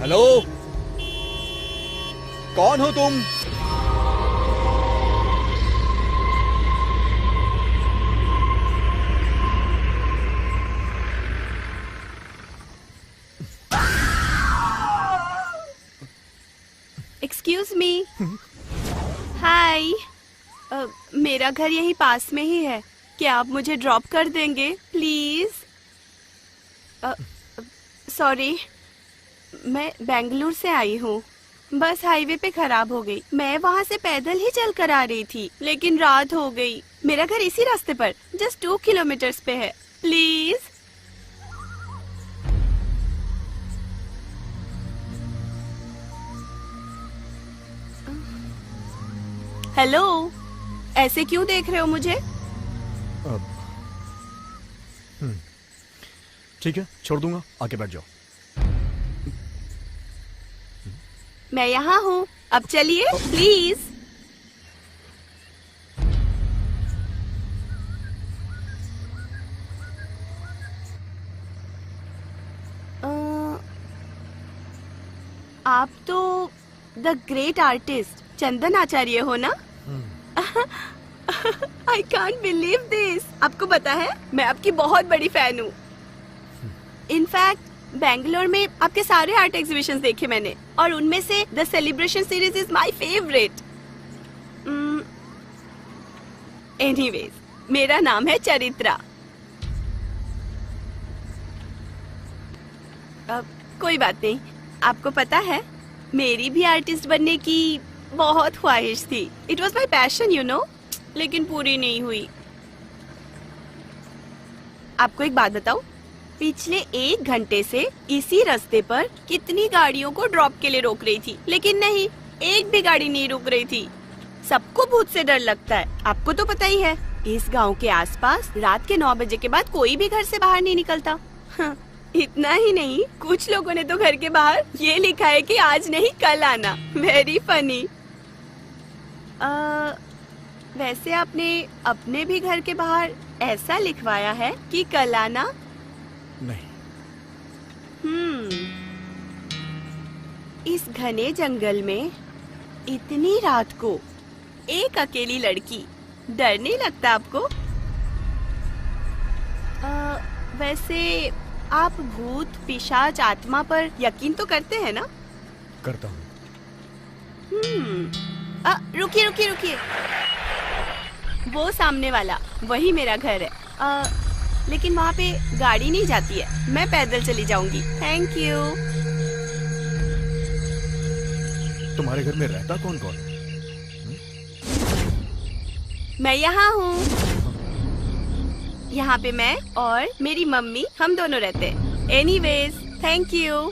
Hello, कौन हो तुम? Excuse me. हाय, मेरा घर यही पास में ही है। क्या आप मुझे ड्रॉप कर देंगे प्लीज? सॉरी, मैं बेंगलुरु से आई हूँ। बस हाईवे पे खराब हो गई। मैं वहाँ से पैदल ही चल कर आ रही थी, लेकिन रात हो गई। मेरा घर इसी रास्ते पर जस्ट 2 किलोमीटर्स पे है। प्लीज। हेलो, ऐसे क्यों देख रहे हो मुझे? ठीक है, छोड़ दूंगा, आके बैठ जाओ। मैं यहाँ हूँ, अब चलिए प्लीज। आप तो द ग्रेट आर्टिस्ट चंदन आचार्य हो ना? I can't believe this. आपको पता है, मैं आपकी बहुत बड़ी फैन हूँ। इनफैक्ट बेंगलोर में आपके सारे आर्ट एग्जीबिशंस देखे मैंने, और उनमें से the celebration series is my favourite. Anyways, मेरा नाम है चरित्रा। कोई बात नहीं। आपको पता है, मेरी भी आर्टिस्ट बनने की बहुत ख्वाहिश थी। It was my passion you know, लेकिन पूरी नहीं हुई। आपको एक बात बताऊं, पिछले 1 घंटे से इसी रास्ते पर कितनी गाड़ियों को ड्रॉप के लिए रोक रही थी, लेकिन नहीं, एक भी गाड़ी नहीं रुक रही थी। सबको भूत से डर लगता है, आपको तो पता ही है। इस गांव के आसपास रात के 9 बजे के बाद कोई भी घर से बाहर नहीं निकलता। इतना ही नहीं, कुछ लोगों ने तो घर के बाहर ये लिखा है कि आज नहीं कल आना। Very funny. वैसे आपने अपने भी घर के बाहर ऐसा लिखवाया है कि कल आना? नहीं। इस घने जंगल में इतनी रात को एक अकेली लड़की, डर नहीं लगता आपको? वैसे आप भूत, पिशाच, आत्मा पर यकीन तो करते हैं ना? करता हूँ। रुकिए रुकिए रुकिए, वो सामने वाला वही मेरा घर है। लेकिन वहाँ पे गाड़ी नहीं जाती है, मैं पैदल चली जाऊंगी। Thank you. तुम्हारे घर में रहता कौन कौन? मैं यहाँ हूँ। यहाँ पे मैं और मेरी मम्मी, हम दोनों रहते हैं। Anyways, thank you.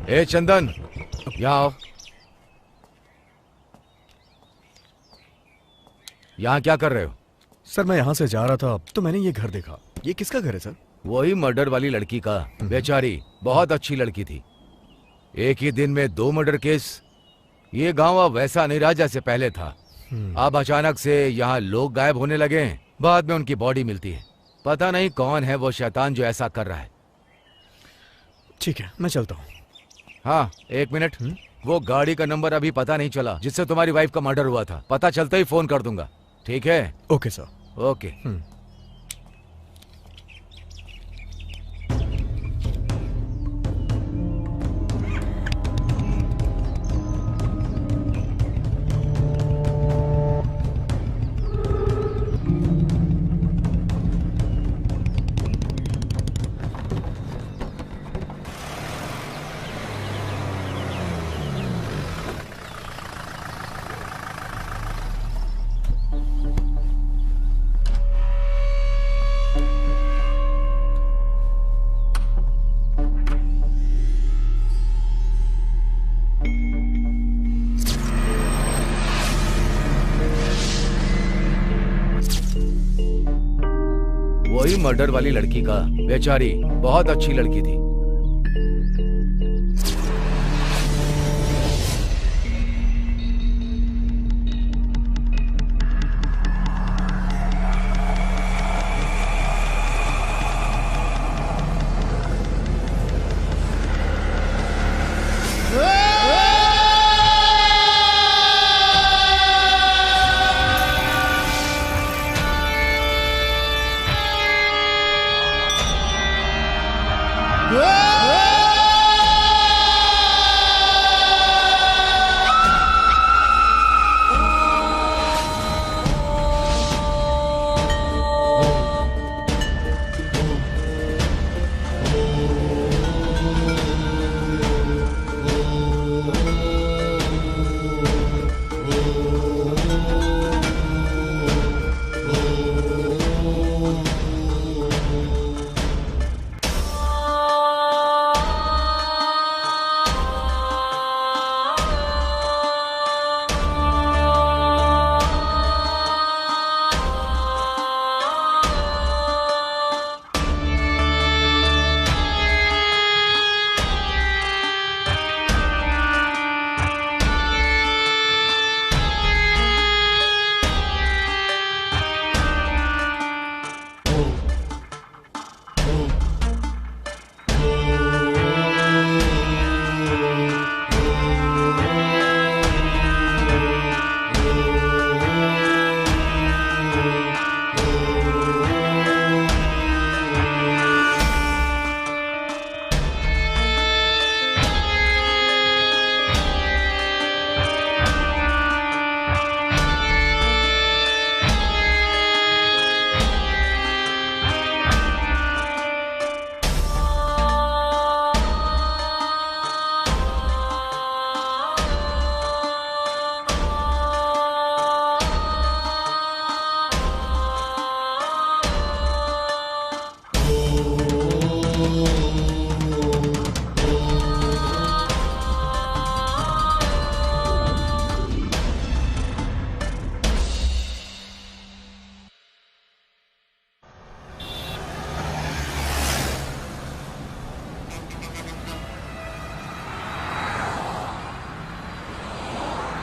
ए चंदन, यहाँ आओ। यहाँ क्या कर रहे हो? सर मैं यहाँ से जा रहा था तो मैंने ये घर देखा। ये किसका घर है सर? वही मर्डर वाली लड़की का। बेचारी बहुत अच्छी लड़की थी। एक ही दिन में 2 मर्डर केस। ये गांव अब वैसा नहीं रहा जैसे पहले था। अब अचानक से यहाँ लोग गायब होने लगे हैं। बाद में उनकी बॉडी मिलती है। पता नहीं कौन है वो शैतान जो ऐसा कर रहा है। ठीक है मैं चलता हूँ। हाँ 1 मिनट। वो गाड़ी का नंबर अभी पता नहीं चला जिससे तुम्हारी वाइफ का मर्डर हुआ था। पता चलते ही फोन कर दूंगा। ठीक है? Okay sir. ओके। वही मर्डर वाली लड़की का। बेचारी बहुत अच्छी लड़की थी।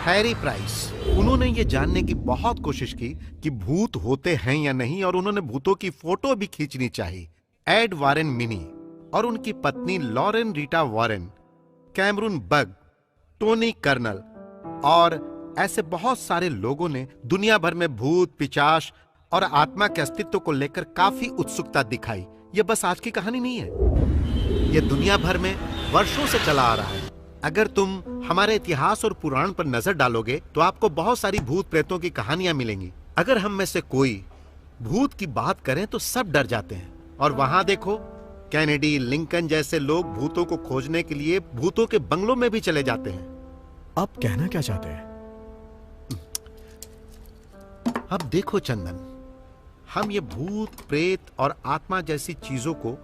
हैरी प्राइस, उन्होंने ये जानने की बहुत कोशिश की कि भूत होते हैं या नहीं, और उन्होंने भूतों की फोटो भी खींचनी चाहिए। एड वारेन मिनी और उनकी पत्नी लॉरेन रीटा वारेन, कैमरून बग, टोनी कर्नल और ऐसे बहुत सारे लोगों ने दुनिया भर में भूत, पिशाच और आत्मा के अस्तित्व को लेकर काफी उत्सुकता दिखाई। यह बस आज की कहानी नहीं है, यह दुनिया भर में वर्षों से चला आ रहा है। अगर तुम हमारे इतिहास और पुराण पर नजर डालोगे तो आपको बहुत सारी भूत प्रेतों की कहानियां मिलेंगी। अगर हम में से कोई भूत की बात करें तो सब डर जाते हैं। और वहां देखो, कैनेडी, लिंकन जैसे लोग भूतों को खोजने के लिए भूतों के बंगलों में भी चले जाते हैं। आप कहना क्या चाहते हैं? अब देखो चंदन, हम ये भूत, प्रेत और आत्मा जैसी चीजों को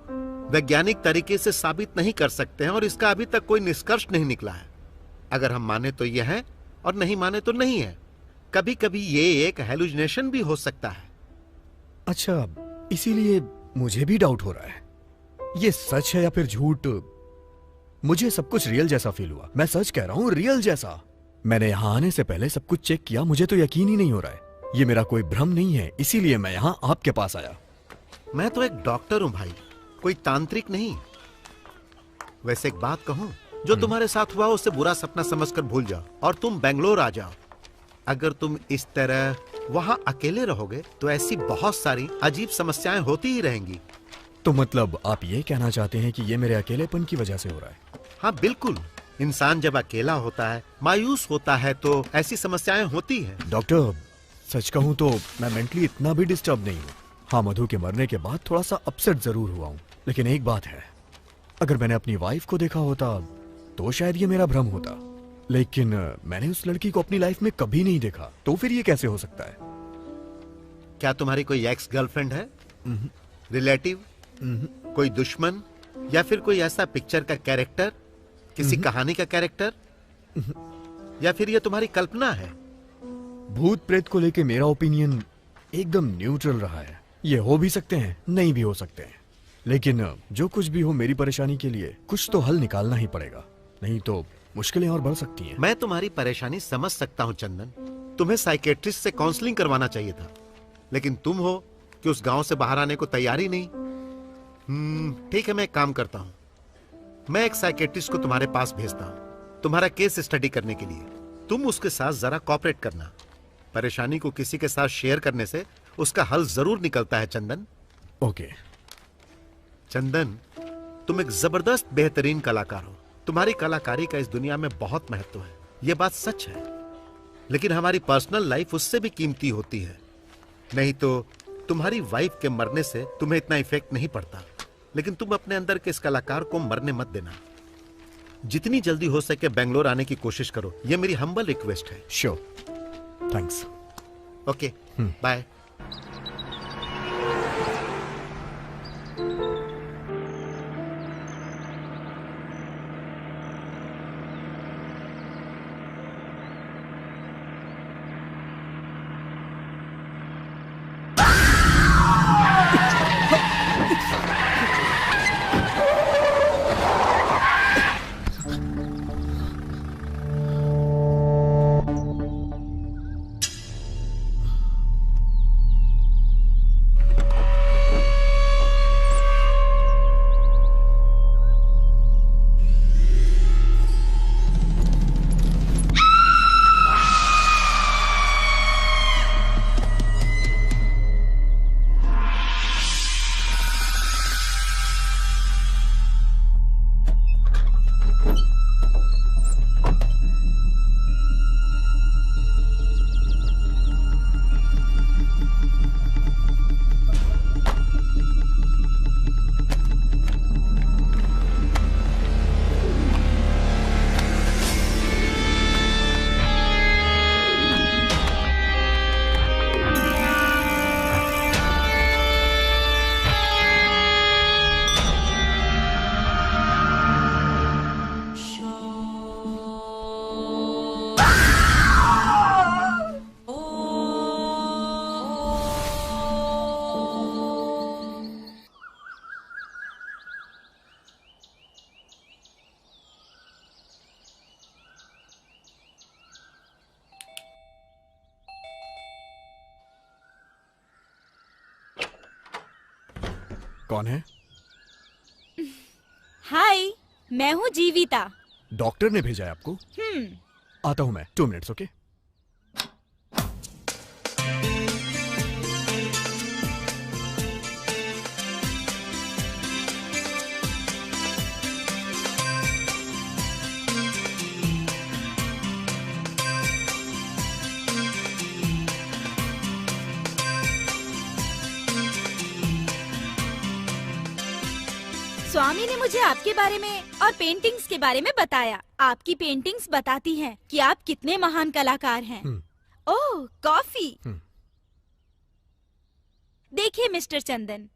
वैज्ञानिक तरीके से साबित नहीं कर सकते हैं और इसका अभी तक कोई निष्कर्ष नहीं निकला है। अगर हम माने तो यह है और नहीं माने तो नहीं है। कभी कभी ये एक हेलुसिनेशन भी हो सकता है। अच्छा, इसीलिए मुझे भी डाउट हो रहा है, ये सच है या फिर झूठ। मुझे सब कुछ रियल जैसा फील हुआ। मैं सच कह रहा हूँ, रियल जैसा। मैंने यहाँ आने से पहले सब कुछ चेक किया, मुझे तो यकीन ही नहीं हो रहा है। ये मेरा कोई भ्रम नहीं है, इसीलिए मैं यहाँ आपके पास आया। मैं तो एक डॉक्टर हूं भाई, कोई तांत्रिक नहीं। वैसे एक बात कहूं, जो तुम्हारे साथ हुआ उसे बुरा सपना समझकर भूल जाओ और तुम बेंगलोर आ जाओ। अगर तुम इस तरह वहां अकेले रहोगे तो ऐसी बहुत सारी अजीब समस्याएं होती ही रहेंगी। तो मतलब आप ये कहना चाहते हैं कि ये मेरे अकेलेपन की वजह से हो रहा है? हाँ बिल्कुल। इंसान जब अकेला होता है, मायूस होता है, तो ऐसी समस्याएं होती हैं। डॉक्टर, सच कहूं तो मैं मेंटली इतना भी डिस्टर्ब नहीं हूँ। हाँ, मधु के मरने के बाद थोड़ा सा अपसेट जरूर हुआ हूँ, लेकिन एक बात है, अगर मैंने अपनी वाइफ को देखा होता तो शायद ये मेरा भ्रम होता, लेकिन मैंने उस लड़की को अपनी लाइफ में कभी नहीं देखा, तो फिर ये कैसे हो सकता है? क्या तुम्हारी कोई एक्स गर्लफ्रेंड है, रिलेटिव, कोई दुश्मन, या फिर कोई ऐसा पिक्चर का कैरेक्टर, किसी कहानी का कैरेक्टर, या फिर ये तुम्हारी कल्पना है? भूत प्रेत को लेके मेरा ओपिनियन एकदम न्यूट्रल रहा है। ये हो भी सकते हैं, नहीं भी हो सकते हैं, लेकिन जो कुछ भी हो, मेरी परेशानी के लिए कुछ तो हल निकालना ही पड़ेगा, नहीं तो मुश्किलें और बढ़ सकती हैं। मैं तुम्हारी परेशानी समझ सकता हूँ चंदन। तुम्हें साइकेट्रिस्ट से काउंसलिंग करवाना चाहिए था, लेकिन तुम हो कि उस गांव से बाहर आने को तैयार ही नहीं। ठीक है, मैं एक काम करता हूँ, मैं एक साइकेट्रिस्ट को तुम्हारे पास भेजता हूँ तुम्हारा केस स्टडी करने के लिए। तुम उसके साथ जरा कोऑपरेट करना। परेशानी को किसी के साथ शेयर करने से उसका हल जरूर निकलता है चंदन। ओके। चंदन, तुम एक जबरदस्त बेहतरीन कलाकार हो। तुम्हारी कलाकारी का इस दुनिया में बहुत महत्व है, यह बात सच है, लेकिन हमारी पर्सनल लाइफ उससे भी कीमती होती है। नहीं तो तुम्हारी वाइफ के मरने से तुम्हें इतना इफेक्ट नहीं पड़ता, लेकिन तुम अपने अंदर के इस कलाकार को मरने मत देना। जितनी जल्दी हो सके बेंगलोर आने की कोशिश करो, यह मेरी हम्बल रिक्वेस्ट है। Sure, thanks. Okay, bye. कौन है? हाय, मैं हूँ जीविता। डॉक्टर ने भेजा है आपको? आता हूं मैं, 2 मिनट्स। ओके। स्वामी ने मुझे आपके बारे में और पेंटिंग्स के बारे में बताया। आपकी पेंटिंग्स बताती हैं कि आप कितने महान कलाकार हैं। ओह, कॉफी। देखिए मिस्टर चंदन,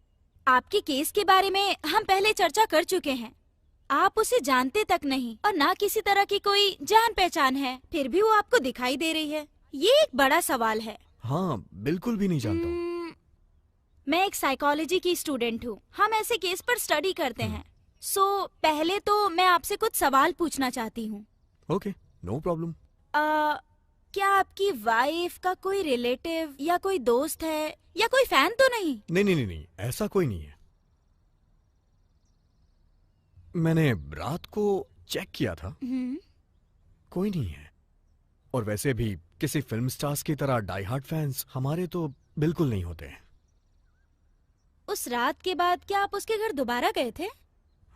आपके केस के बारे में हम पहले चर्चा कर चुके हैं। आप उसे जानते तक नहीं और ना किसी तरह की कोई जान पहचान है, फिर भी वो आपको दिखाई दे रही है। ये एक बड़ा सवाल है। हाँ, बिल्कुल भी नहीं जानता हूँ। मैं एक साइकोलॉजी की स्टूडेंट हूँ। हम ऐसे केस पर स्टडी करते हैं। सो पहले तो मैं आपसे कुछ सवाल पूछना चाहती हूँ। Okay, no problem. क्या आपकी वाइफ का कोई रिलेटिव या कोई दोस्त है या कोई फैन तो नहीं? नहीं नहीं नहीं नहीं, ऐसा कोई नहीं है। मैंने रात को चेक किया था, कोई नहीं है। और वैसे भी किसी फिल्म स्टार्स की तरह डाई हार्ड फैंस हमारे तो बिल्कुल नहीं होते हैं। उस रात के बाद क्या आप उसके घर दोबारा गए थे?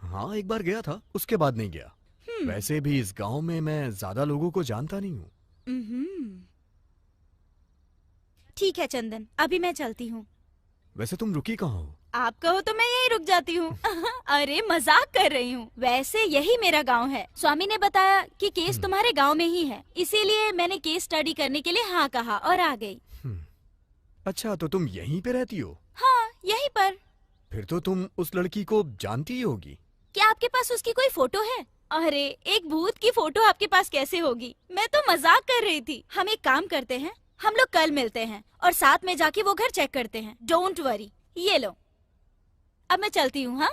हाँ, एक बार गया था, उसके बाद नहीं गया। वैसे भी इस गांव में मैं ज्यादा लोगों को जानता नहीं हूँ। ठीक है चंदन, अभी मैं चलती हूँ। वैसे तुम रुकी कहाँ हो? आप कहो तो मैं यहीं रुक जाती हूँ। अरे मजाक कर रही हूँ। वैसे यही मेरा गांव है। स्वामी ने बताया कि केस तुम्हारे गांव में ही है, इसीलिए मैंने केस स्टडी करने के लिए हाँ कहा और आ गई। अच्छा, तो तुम यहीं पे रहती हो? हाँ, यहीं पर। फिर तो तुम उस लड़की को जानती ही होगी। क्या आपके पास उसकी कोई फोटो है? अरे, एक भूत की फोटो आपके पास कैसे होगी? मैं तो मजाक कर रही थी। हम एक काम करते हैं, हम लोग कल मिलते हैं और साथ में जाके वो घर चेक करते हैं। Don't worry. ये लो, अब मैं चलती हूँ। हाँ,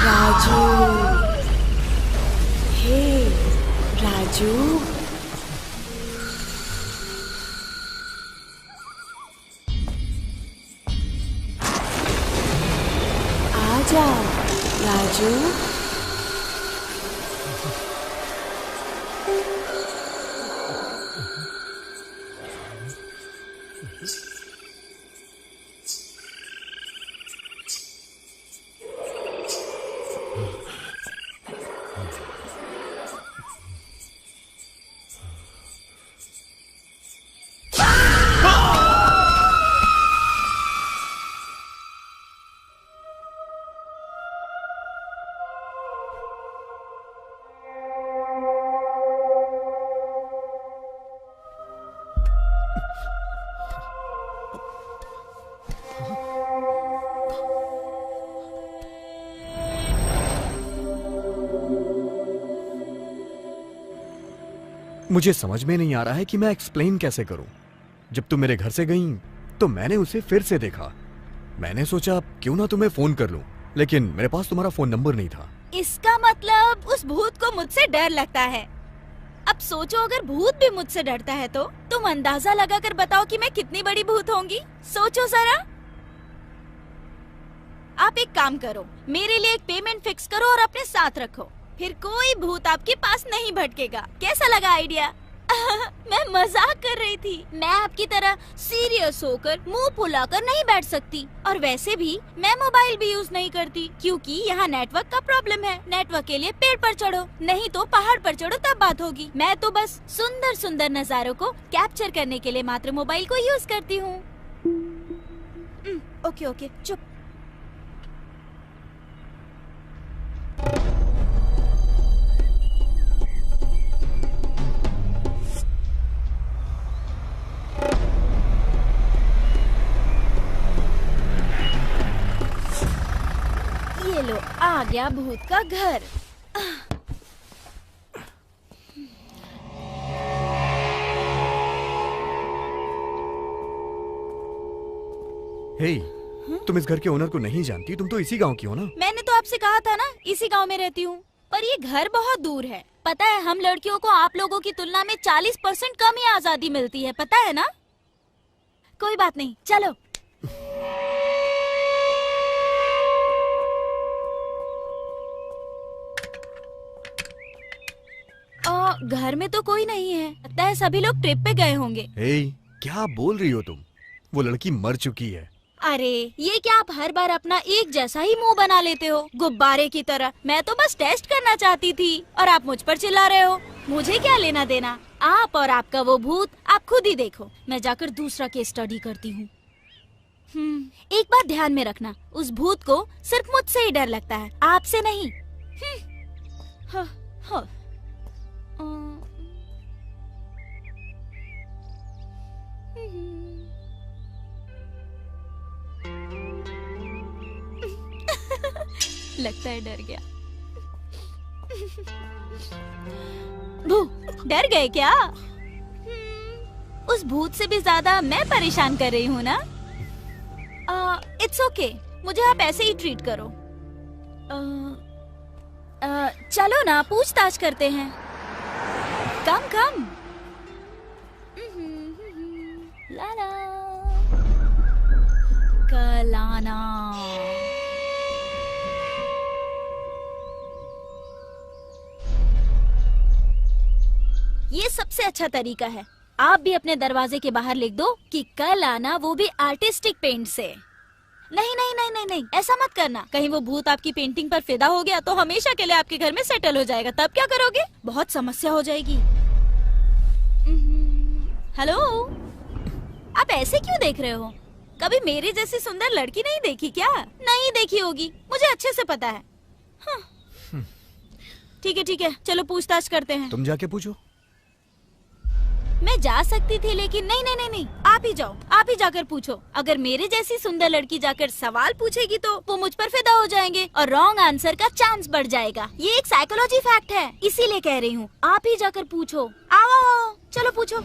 राजू, हे राजू, आजा राजू। मुझे समझ में नहीं आ रहा है कि मैं एक्सप्लेन कैसे करूं। जब तुम मेरे घर से गई तो मैंने उसे फिर से देखा। मैंने सोचा क्यों ना तुम्हें फोन कर लूं, लेकिन मेरे पास तुम्हारा फोन नंबर नहीं था। इसका मतलब उस भूत को मुझसे डर लगता है। अब सोचो, अगर भूत भी मुझसे डरता है तो तुम अंदाजा लगा कर बताओ कि मैं कितनी बड़ी भूत होंगी। सोचो जरा। आप एक काम करो, मेरे लिए एक पेमेंट फिक्स करो और अपने साथ रखो, फिर कोई भूत आपके पास नहीं भटकेगा। कैसा लगा आइडिया? मैं मजाक कर रही थी। मैं आपकी तरह सीरियस होकर मुंह फुलाकर नहीं बैठ सकती, और वैसे भी मैं मोबाइल भी यूज नहीं करती क्योंकि यहाँ नेटवर्क का प्रॉब्लम है। नेटवर्क के लिए पेड़ पर चढ़ो, नहीं तो पहाड़ पर चढ़ो, तब बात होगी। मैं तो बस सुंदर सुंदर नजारों को कैप्चर करने के लिए मात्र मोबाइल को यूज करती हूँ। ओके ओके, चुप। ये लो, आ गया भूत का घर। हे, तुम इस घर के ओनर को नहीं जानती? तुम तो इसी गांव की हो ना? मैंने तो आपसे कहा था ना, इसी गांव में रहती हूँ, पर ये घर बहुत दूर है। पता है, हम लड़कियों को आप लोगों की तुलना में 40% कम ही आजादी मिलती है, पता है ना? कोई बात नहीं, चलो। घर में तो कोई नहीं है, लगता है सभी लोग ट्रिप पे गए होंगे। हे, क्या बोल रही हो तुम? वो लड़की मर चुकी है। अरे, ये क्या आप हर बार अपना एक जैसा ही मुंह बना लेते हो, गुब्बारे की तरह? मैं तो बस टेस्ट करना चाहती थी और आप मुझ पर चिल्ला रहे हो। मुझे क्या लेना देना? आप और आपका वो भूत आप खुद ही देखो। मैं जाकर दूसरा केस स्टडी करती हूँ। एक बात ध्यान में रखना, उस भूत को सिर्फ मुझसे ही डर लगता है, आपसे नहीं। हाँ, हाँ। लगता है डर गया। भू, डर गए क्या? उस भूत से भी ज्यादा मैं परेशान कर रही हूँ ना? इट्स ओके, मुझे आप ऐसे ही ट्रीट करो। चलो ना, पूछताछ करते हैं। कम कम। लाला कलाना। ये सबसे अच्छा तरीका है। आप भी अपने दरवाजे के बाहर लिख दो कि कल आना, वो भी आर्टिस्टिक पेंट से। नहीं नहीं नहीं नहीं नहीं, ऐसा मत करना। कहीं वो भूत आपकी पेंटिंग पर फिदा हो गया तो हमेशा के लिए आपके घर में सेटल हो जाएगा, तब क्या करोगे? बहुत समस्या हो जाएगी। हेलो, आप ऐसे क्यों देख रहे हो? कभी मेरी जैसी सुंदर लड़की नहीं देखी क्या? नहीं देखी होगी, मुझे अच्छे से पता है। ठीक है, चलो पूछताछ करते हैं। तुम जाके पूछो। मैं जा सकती थी लेकिन नहीं नहीं नहीं नहीं, आप ही जाओ, आप ही जाकर पूछो। अगर मेरे जैसी सुंदर लड़की जाकर सवाल पूछेगी तो वो मुझ पर फिदा हो जाएंगे और रॉन्ग आंसर का चांस बढ़ जाएगा। ये एक साइकोलॉजी फैक्ट है, इसीलिए कह रही हूँ। आप ही जाकर पूछो। आओ, चलो पूछो।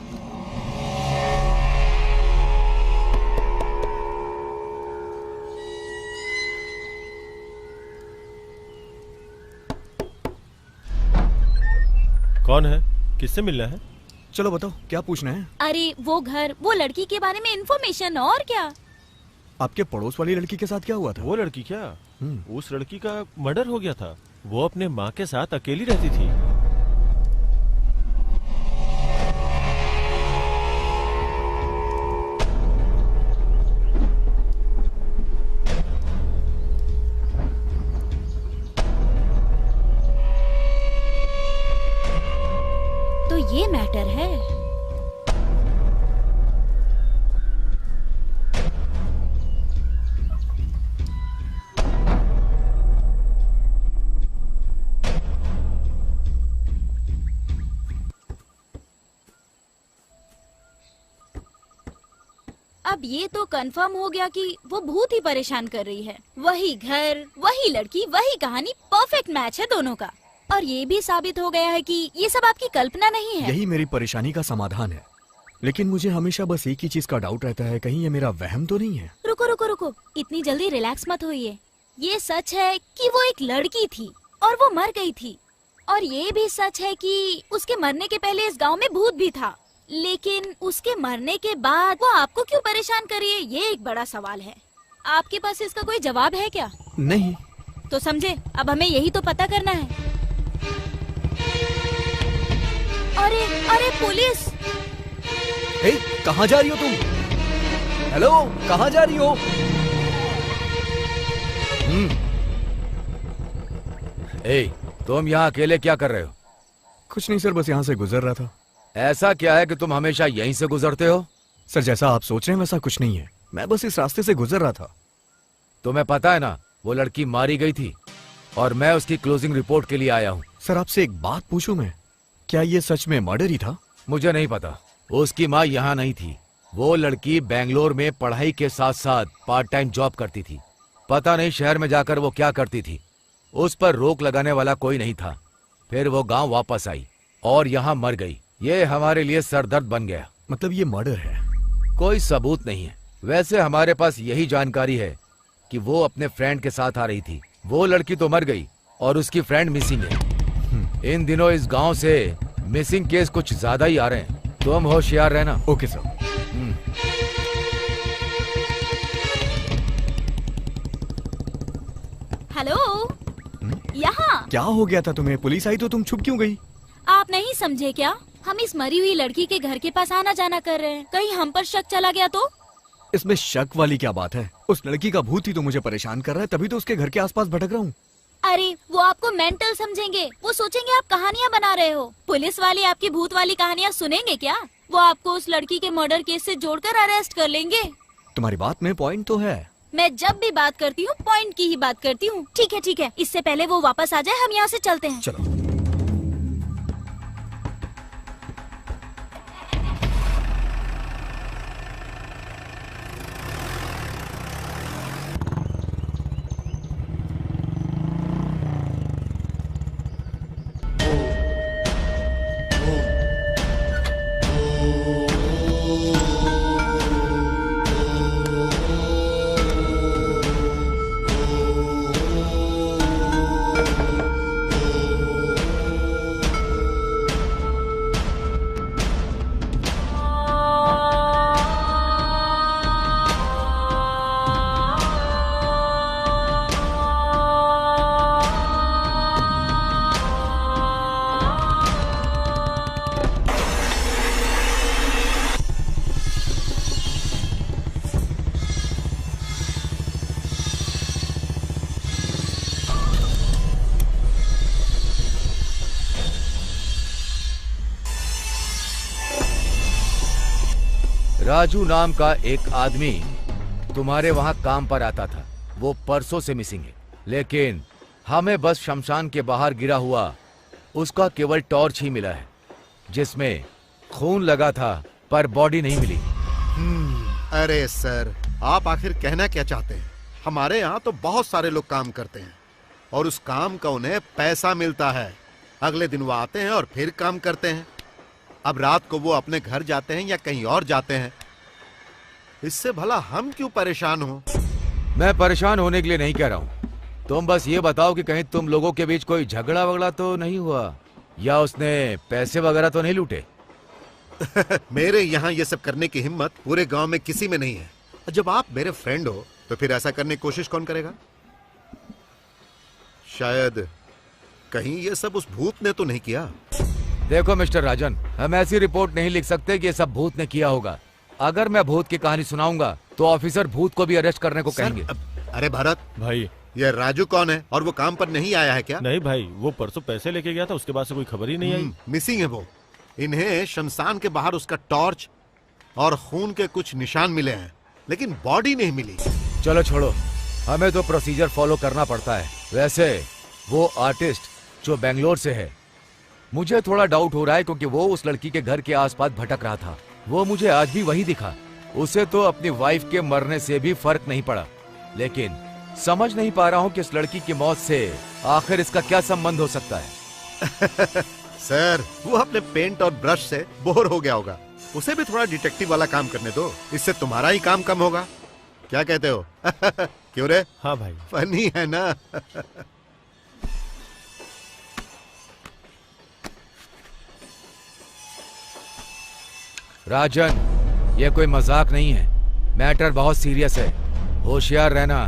कौन है? किससे मिलना है? चलो बताओ, क्या पूछना है? अरे वो घर, वो लड़की के बारे में इन्फॉर्मेशन। और क्या? आपके पड़ोस वाली लड़की के साथ क्या हुआ था? वो लड़की क्या? उस लड़की का मर्डर हो गया था। वो अपने माँ के साथ अकेली रहती थी। तो ये मैटर है। अब ये तो कंफर्म हो गया कि वो भूत ही परेशान कर रही है। वही घर, वही लड़की, वही कहानी, परफेक्ट मैच है दोनों का। और ये भी साबित हो गया है कि ये सब आपकी कल्पना नहीं है। यही मेरी परेशानी का समाधान है। लेकिन मुझे हमेशा बस एक ही चीज का डाउट रहता है, कहीं ये मेरा वहम तो नहीं है। रुको रुको रुको, इतनी जल्दी रिलैक्स मत होइए। ये सच है कि वो एक लड़की थी और वो मर गई थी। और ये भी सच है कि उसके मरने के पहले इस गांव में भूत भी था। लेकिन उसके मरने के बाद वो आपको क्यों परेशान कर रही है, ये एक बड़ा सवाल है। आपके पास इसका कोई जवाब है क्या? नहीं। तो समझे, अब हमें यही तो पता करना है। अरे अरे पुलिस! ए, कहाँ जा रही हो तुम? हेलो, कहाँ जा रही हो? ए, तुम यहाँ अकेले क्या कर रहे हो? कुछ नहीं सर, बस यहाँ से गुजर रहा था। ऐसा क्या है कि तुम हमेशा यहीं से गुजरते हो? सर, जैसा आप सोच रहे हैं वैसा कुछ नहीं है, मैं बस इस रास्ते से गुजर रहा था। तुम्हें पता है ना, वो लड़की मारी गई थी और मैं उसकी क्लोजिंग रिपोर्ट के लिए आया हूँ। सर, आपसे एक बात पूछूं मैं, क्या ये सच में मर्डर ही था? मुझे नहीं पता, उसकी माँ यहाँ नहीं थी। वो लड़की बेंगलोर में पढ़ाई के साथ साथ पार्ट टाइम जॉब करती थी। पता नहीं शहर में जाकर वो क्या करती थी। उस पर रोक लगाने वाला कोई नहीं था। फिर वो गांव वापस आई और यहाँ मर गई। ये हमारे लिए सरदर्द बन गया। मतलब ये मर्डर है? कोई सबूत नहीं है। वैसे हमारे पास यही जानकारी है कि वो अपने फ्रेंड के साथ आ रही थी। वो लड़की तो मर गई और उसकी फ्रेंड मिसिंग है। इन दिनों इस गांव से मिसिंग केस कुछ ज्यादा ही आ रहे हैं। तुम होशियार रहना। Okay sir. हेलो, यहाँ क्या हो गया था तुम्हें? पुलिस आई तो तुम छुप क्यों गई? आप नहीं समझे क्या? हम इस मरी हुई लड़की के घर के पास आना जाना कर रहे हैं। कहीं हम पर शक चला गया तो? इसमें शक वाली क्या बात है? उस लड़की का भूत ही तो मुझे परेशान कर रहा है, तभी तो उसके घर के आसपास भटक रहा हूँ। अरे वो आपको मेंटल समझेंगे, वो सोचेंगे आप कहानियाँ बना रहे हो। पुलिस वाले आपकी भूत वाली कहानियाँ सुनेंगे क्या? वो आपको उस लड़की के मर्डर केस से जोड़कर अरेस्ट कर लेंगे। तुम्हारी बात में पॉइंट तो है। मैं जब भी बात करती हूँ पॉइंट की ही बात करती हूँ। ठीक है, इससे पहले वो वापस आ जाए हम यहाँ से चलते हैं। चलो। राजू नाम का एक आदमी तुम्हारे वहां काम पर आता था। वो परसों से मिसिंग है, लेकिन हमें बस शमशान के बाहर गिरा हुआ उसका केवल टॉर्च ही मिला है, जिसमें खून लगा था पर बॉडी नहीं मिली। अरे सर, आप आखिर कहना क्या चाहते हैं? हमारे यहाँ तो बहुत सारे लोग काम करते हैं और उस काम का उन्हें पैसा मिलता है। अगले दिन वो आते हैं और फिर काम करते हैं। अब रात को वो अपने घर जाते हैं या कहीं और जाते हैं। इससे भला हम क्यों परेशान हो? मैं परेशान होने के लिए नहीं कह रहा हूँ। तुम बस ये बताओ कि कहीं तुम लोगों के बीच कोई झगड़ा वगड़ा तो नहीं हुआ, या उसने पैसे वगैरह तो नहीं लूटे? मेरे यहाँ ये सब करने की हिम्मत पूरे गांव में किसी में नहीं है। जब आप मेरे फ्रेंड हो तो फिर ऐसा करने की कोशिश कौन करेगा? शायद कहीं ये सब उस भूत ने तो नहीं किया। देखो मिस्टर राजन, हम ऐसी रिपोर्ट नहीं लिख सकते कि ये सब भूत ने किया होगा। अगर मैं भूत की कहानी सुनाऊंगा तो ऑफिसर भूत को भी अरेस्ट करने को कहेंगे। अरे भारत भाई, ये राजू कौन है और वो काम पर नहीं आया है क्या? नहीं भाई, वो परसों पैसे लेके गया था, उसके बाद से कोई खबर ही नहीं आई। मिसिंग है वो। इन्हें शमशान के बाहर उसका टॉर्च और खून के कुछ निशान मिले हैं, लेकिन बॉडी नहीं मिली। चलो छोड़ो, हमें तो प्रोसीजर फॉलो करना पड़ता है। वैसे वो आर्टिस्ट जो बेंगलोर से है, मुझे थोड़ा डाउट हो रहा है क्योंकि वो उस लड़की के घर के आसपास भटक रहा था। वो मुझे आज भी वही दिखा। उसे तो अपनी वाइफ के मरने से भी फर्क नहीं पड़ा, लेकिन समझ नहीं पा रहा हूँ कि इस लड़की की मौत से आखिर इसका क्या संबंध हो सकता है। सर, वो अपने पेंट और ब्रश से बोर हो गया होगा। उसे भी थोड़ा डिटेक्टिव वाला काम करने दो, इससे तुम्हारा ही काम कम होगा। क्या कहते हो? क्यों रे? हाँ भाई, फनी है ना? राजन, ये कोई मजाक नहीं है। मैटर बहुत सीरियस है, होशियार रहना।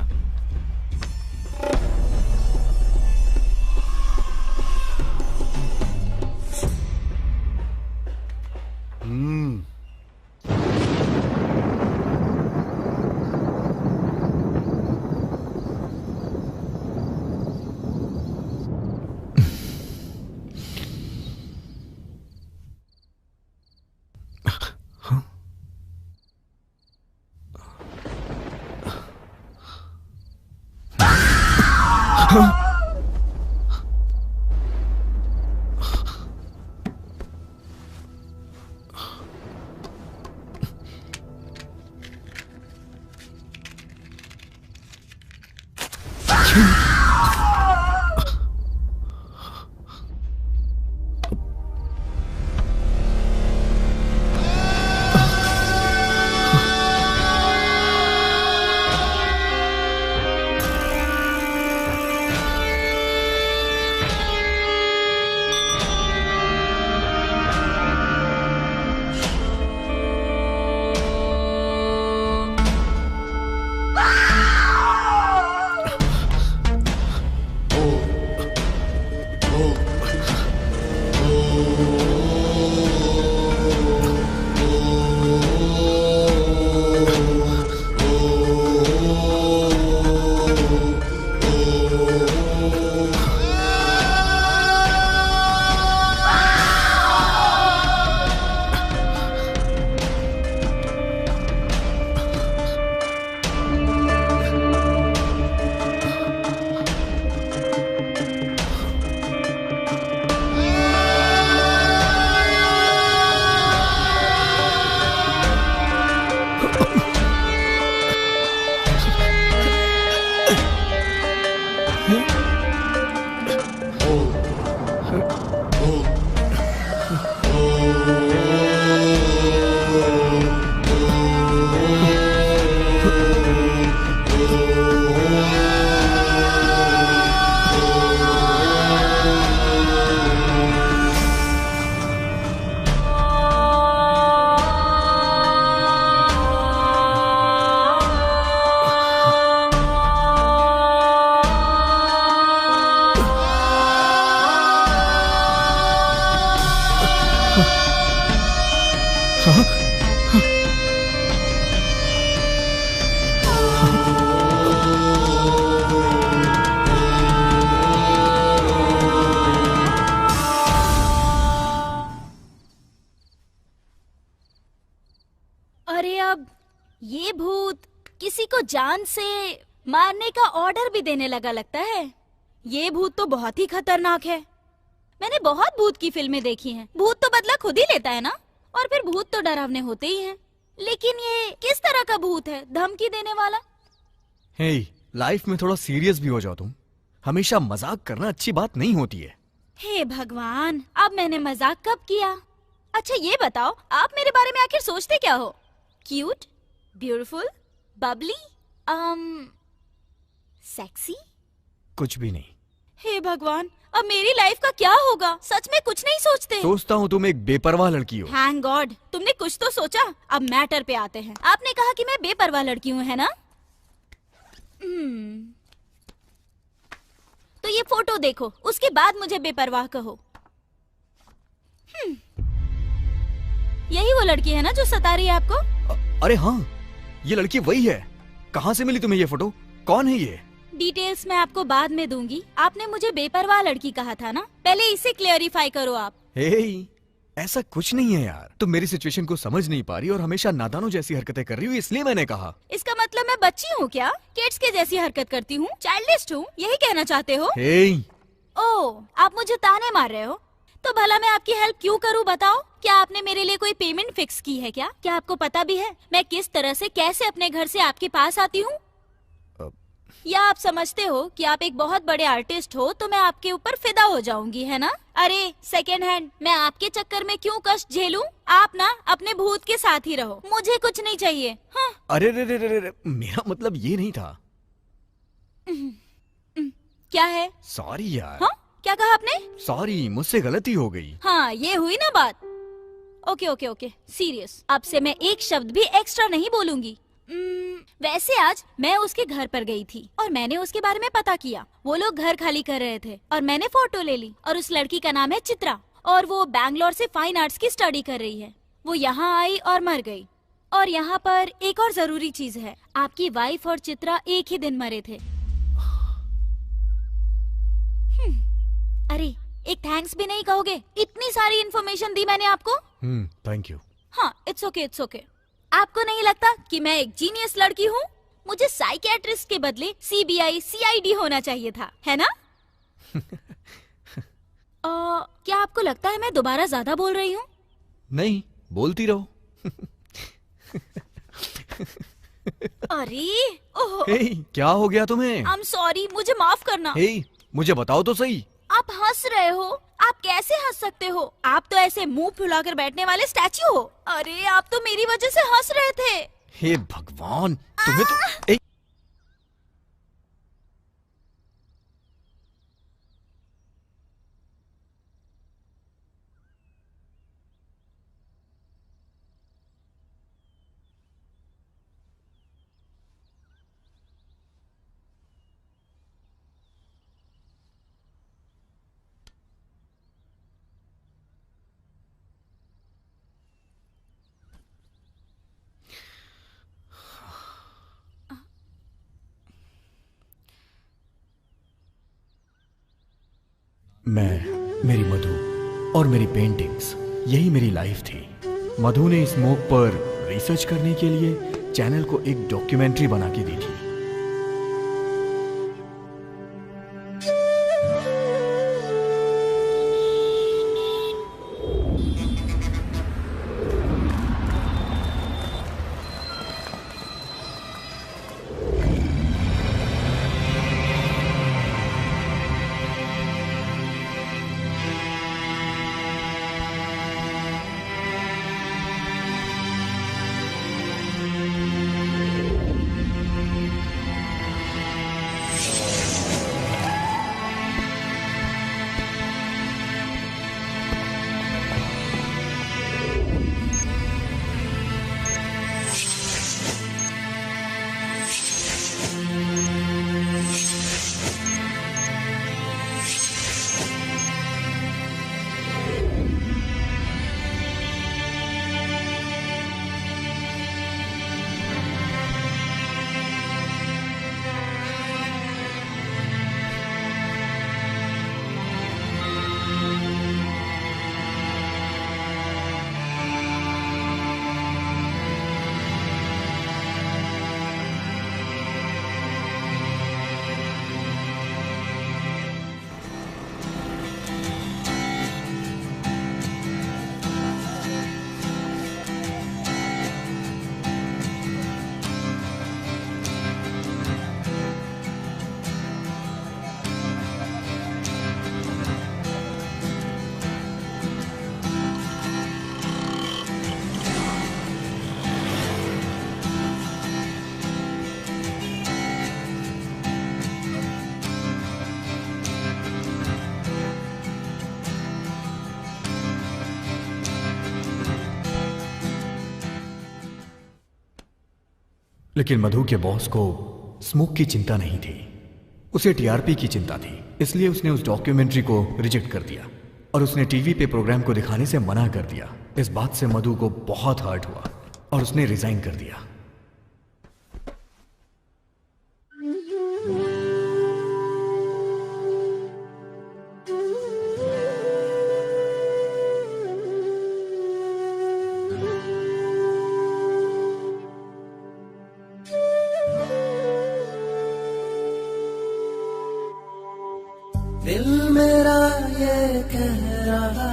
किसी को जान से मारने का ऑर्डर भी देने लगा लगता है। ये भूत तो बहुत ही खतरनाक है। मैंने बहुत भूत की फिल्में देखी हैं। भूत तो बदला खुद ही लेता है ना, और फिर भूत तो डरावने होते ही हैं। लेकिन ये किस तरह का भूत है, धमकी देने वाला? हे, लाइफ में थोड़ा सीरियस भी हो जाओ तुम। हमेशा मजाक करना अच्छी बात नहीं होती है। हे भगवान, अब मैंने मजाक कब किया? अच्छा ये बताओ, आप मेरे बारे में आखिर सोचते क्या हो? Cute, beautiful, Babli, sexy? कुछ भी नहीं। हे भगवान, अब मेरी लाइफ का क्या होगा? सच में कुछ नहीं सोचते? सोचता हूँ तुम एक बेपरवाह लड़की हो। थैंक गॉड, तुमने कुछ तो सोचा। अब मैटर पे आते हैं। आपने कहा कि मैं बेपरवाह लड़की हूँ, है ना? तो ये फोटो देखो, उसके बाद मुझे बेपरवाह कहो। यही वो लड़की है ना जो सता रही है आपको? अरे हाँ, ये लड़की वही है। कहाँ से मिली तुम्हें ये फोटो? कौन है ये? डिटेल्स मैं आपको बाद में दूंगी। आपने मुझे बेपरवाह लड़की कहा था ना, पहले इसे क्लियरिफाई करो आप। हे, ऐसा कुछ नहीं है यार। तुम मेरी सिचुएशन को समझ नहीं पा रही और हमेशा नादानों जैसी हरकतें कर रही हो, इसलिए मैंने कहा। इसका मतलब मैं बच्ची हूँ क्या? किड्स के जैसी हरकत करती हूँ, चाइल्डिश हूँ, यही कहना चाहते हो? हे, ओह, आप मुझे ताने मार रहे हो? तो भला मैं आपकी हेल्प क्यों करूं बताओ? क्या आपने मेरे लिए कोई पेमेंट फिक्स की है क्या? क्या आपको पता भी है मैं किस तरह से कैसे अपने घर से आपके पास आती हूँ? या आप समझते हो कि आप एक बहुत बड़े आर्टिस्ट हो तो मैं आपके ऊपर फिदा हो जाऊंगी, है ना? अरे सेकेंड हैंड, मैं आपके चक्कर में क्यों कष्ट झेलूं? आप ना अपने भूत के साथ ही रहो, मुझे कुछ नहीं चाहिए। हाँ। अरे रे रे रे रे, मेरा मतलब ये नहीं था। क्या है? सॉरी यार। हाँ? क्या कहा आपने? सॉरी, मुझसे गलती हो गई। हाँ, ये हुई ना बात। Okay okay okay, serious. अब से मैं एक शब्द भी एक्स्ट्रा नहीं बोलूंगी। वैसे आज मैं उसके घर पर गई थी और मैंने उसके बारे में पता किया। वो लोग घर खाली कर रहे थे और मैंने फोटो ले ली। और उस लड़की का नाम है चित्रा और वो बैंगलोर से फाइन आर्ट्स की स्टडी कर रही है। वो यहाँ आई और मर गई। और यहाँ पर एक और जरूरी चीज है, आपकी वाइफ और चित्रा एक ही दिन मरे थे। अरे एक थैंक्स भी नहीं कहोगे? इतनी सारी इन्फॉर्मेशन दी मैंने आपको। Thank you. हाँ, इट्स ओके इट्स ओके। आपको नहीं लगता कि मैं एक जीनियस लड़की हूँ? मुझे साइकियाट्रिस्ट के बदले सीबीआई सीआईडी होना चाहिए था, है ना? क्या आपको लगता है मैं दोबारा ज्यादा बोल रही हूँ? नहीं, बोलती रहो। अरे ओह, हे, क्या हो गया तुम्हें? आई एम सॉरी, मुझे माफ करना। हे, मुझे बताओ तो सही। आप हंस रहे हो? आप कैसे हंस सकते हो? आप तो ऐसे मुंह फुलाकर बैठने वाले स्टैच्यू हो। अरे आप तो मेरी वजह से हंस रहे थे। हे भगवान, तुम्हें तो मैं, मेरी मधु और मेरी पेंटिंग्स, यही मेरी लाइफ थी। मधु ने स्मोक पर रिसर्च करने के लिए चैनल को एक डॉक्यूमेंट्री बना के दी थी। लेकिन मधु के बॉस को स्मोक की चिंता नहीं थी, उसे टीआरपी की चिंता थी। इसलिए उसने उस डॉक्यूमेंट्री को रिजेक्ट कर दिया और उसने टीवी पे प्रोग्राम को दिखाने से मना कर दिया। इस बात से मधु को बहुत हर्ट हुआ और उसने रिजाइन कर दिया। दिल मेरा ये कह रहा,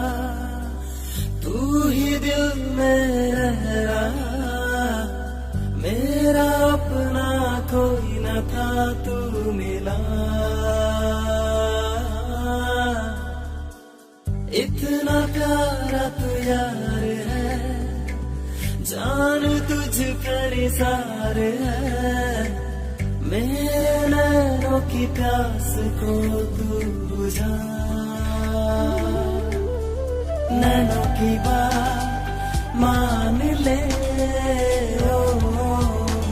तू ही दिल में रह रहा, मेरा अपना कोई न था, तू मिला। इतना प्यारा तू यार है, जान तुझ पर सार है, मेरे नैनों की प्यास को तू बुझा। नैनों की बात मान ले ओ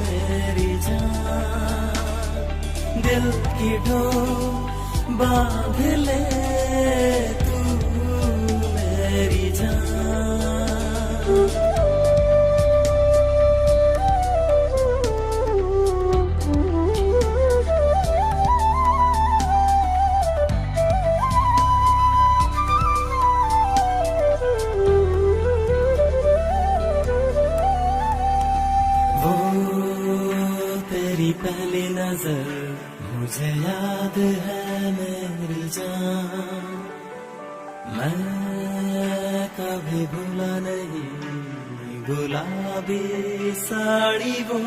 मेरी जान, दिल की डोर बांध ले तू मेरी जान। पहली नजर मुझे याद है मेरी जान, मैं कभी भूला नहीं गुलाबी साड़ी वो,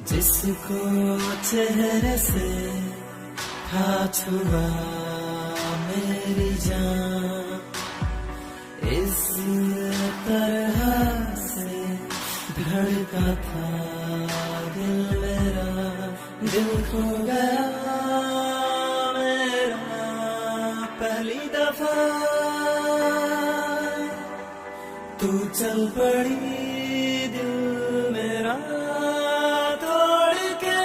जिसको चेहरे से था छुआ मेरी जान। इस तरह से धड़का था दिल मेरा, दिल खो गया मेरा पहली दफा, तू चल पड़ी दिल मेरा तोड़ के,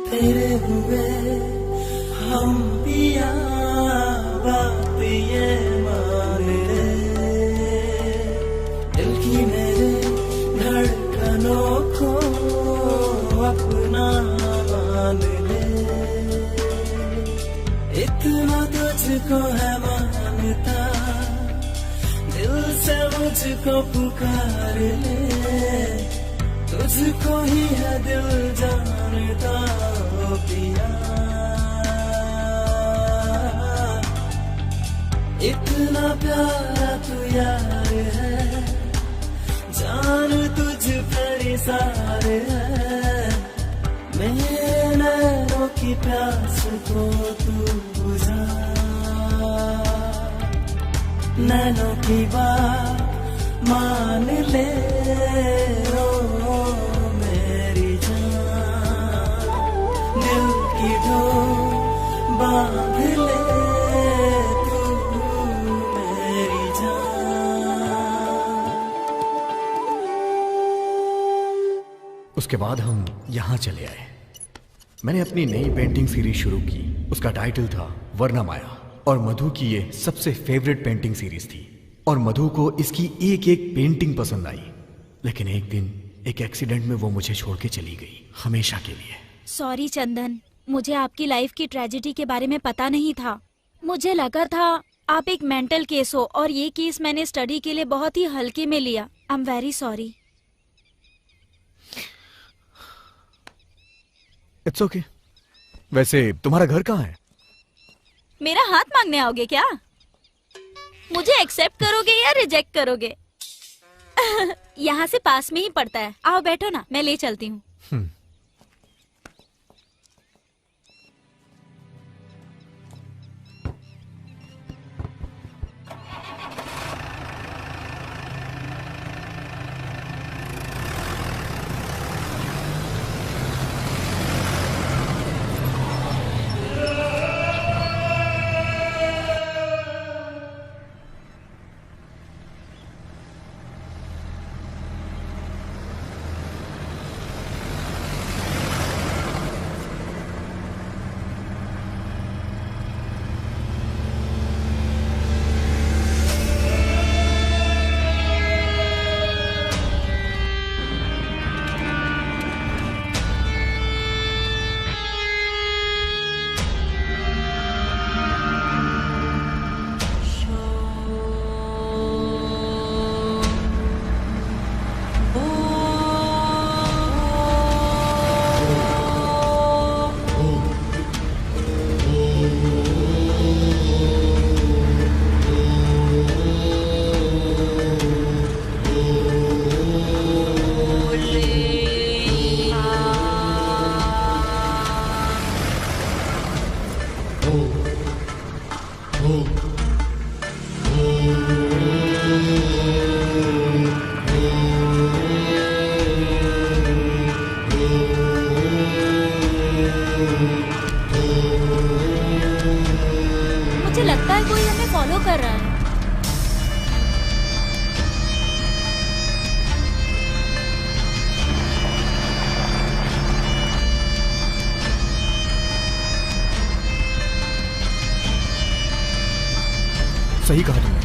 तेरे हुए हम पिया बात ये मान ले, दिल की मेरे धड़कनों को अपना मान ले, इतना तुझको है मानता, दिल से मुझको पुकार ले, तुझको ही है दिल जानता ओ पिया। इतना प्यारा तू यार है, जान तुझ पर सार है, मेरे नैनों की प्यास को तू बुझा। नैनों की बात मान ले ओ मेरी जान, दिल की डोर बांध ले तू मेरी जान। उसके बाद हम यहां चले आए। मैंने अपनी नई पेंटिंग सीरीज शुरू की, उसका टाइटल था वर्णमाया, और मधु की ये सबसे फेवरेट पेंटिंग सीरीज थी, और मधु को इसकी एक एक पेंटिंग पसंद आई। लेकिन एक दिन एक एक्सीडेंट में वो मुझे छोड़ के चली गई, हमेशा के लिए। सॉरी चंदन, मुझे आपकी लाइफ की ट्रेजेडी के बारे में पता नहीं था। मुझे लगा था आप एक मेंटल केस हो, और ये केस मैंने स्टडी के लिए बहुत ही हल्के में लिया। I am very sorry. It's okay. वैसे तुम्हारा घर कहाँ है? मेरा हाथ मांगने आओगे क्या? मुझे एक्सेप्ट करोगे या रिजेक्ट करोगे? यहाँ से पास में ही पड़ता है, आओ बैठो ना, मैं ले चलती हूँ। फॉलो कर रहा है। सही कहा तुमने।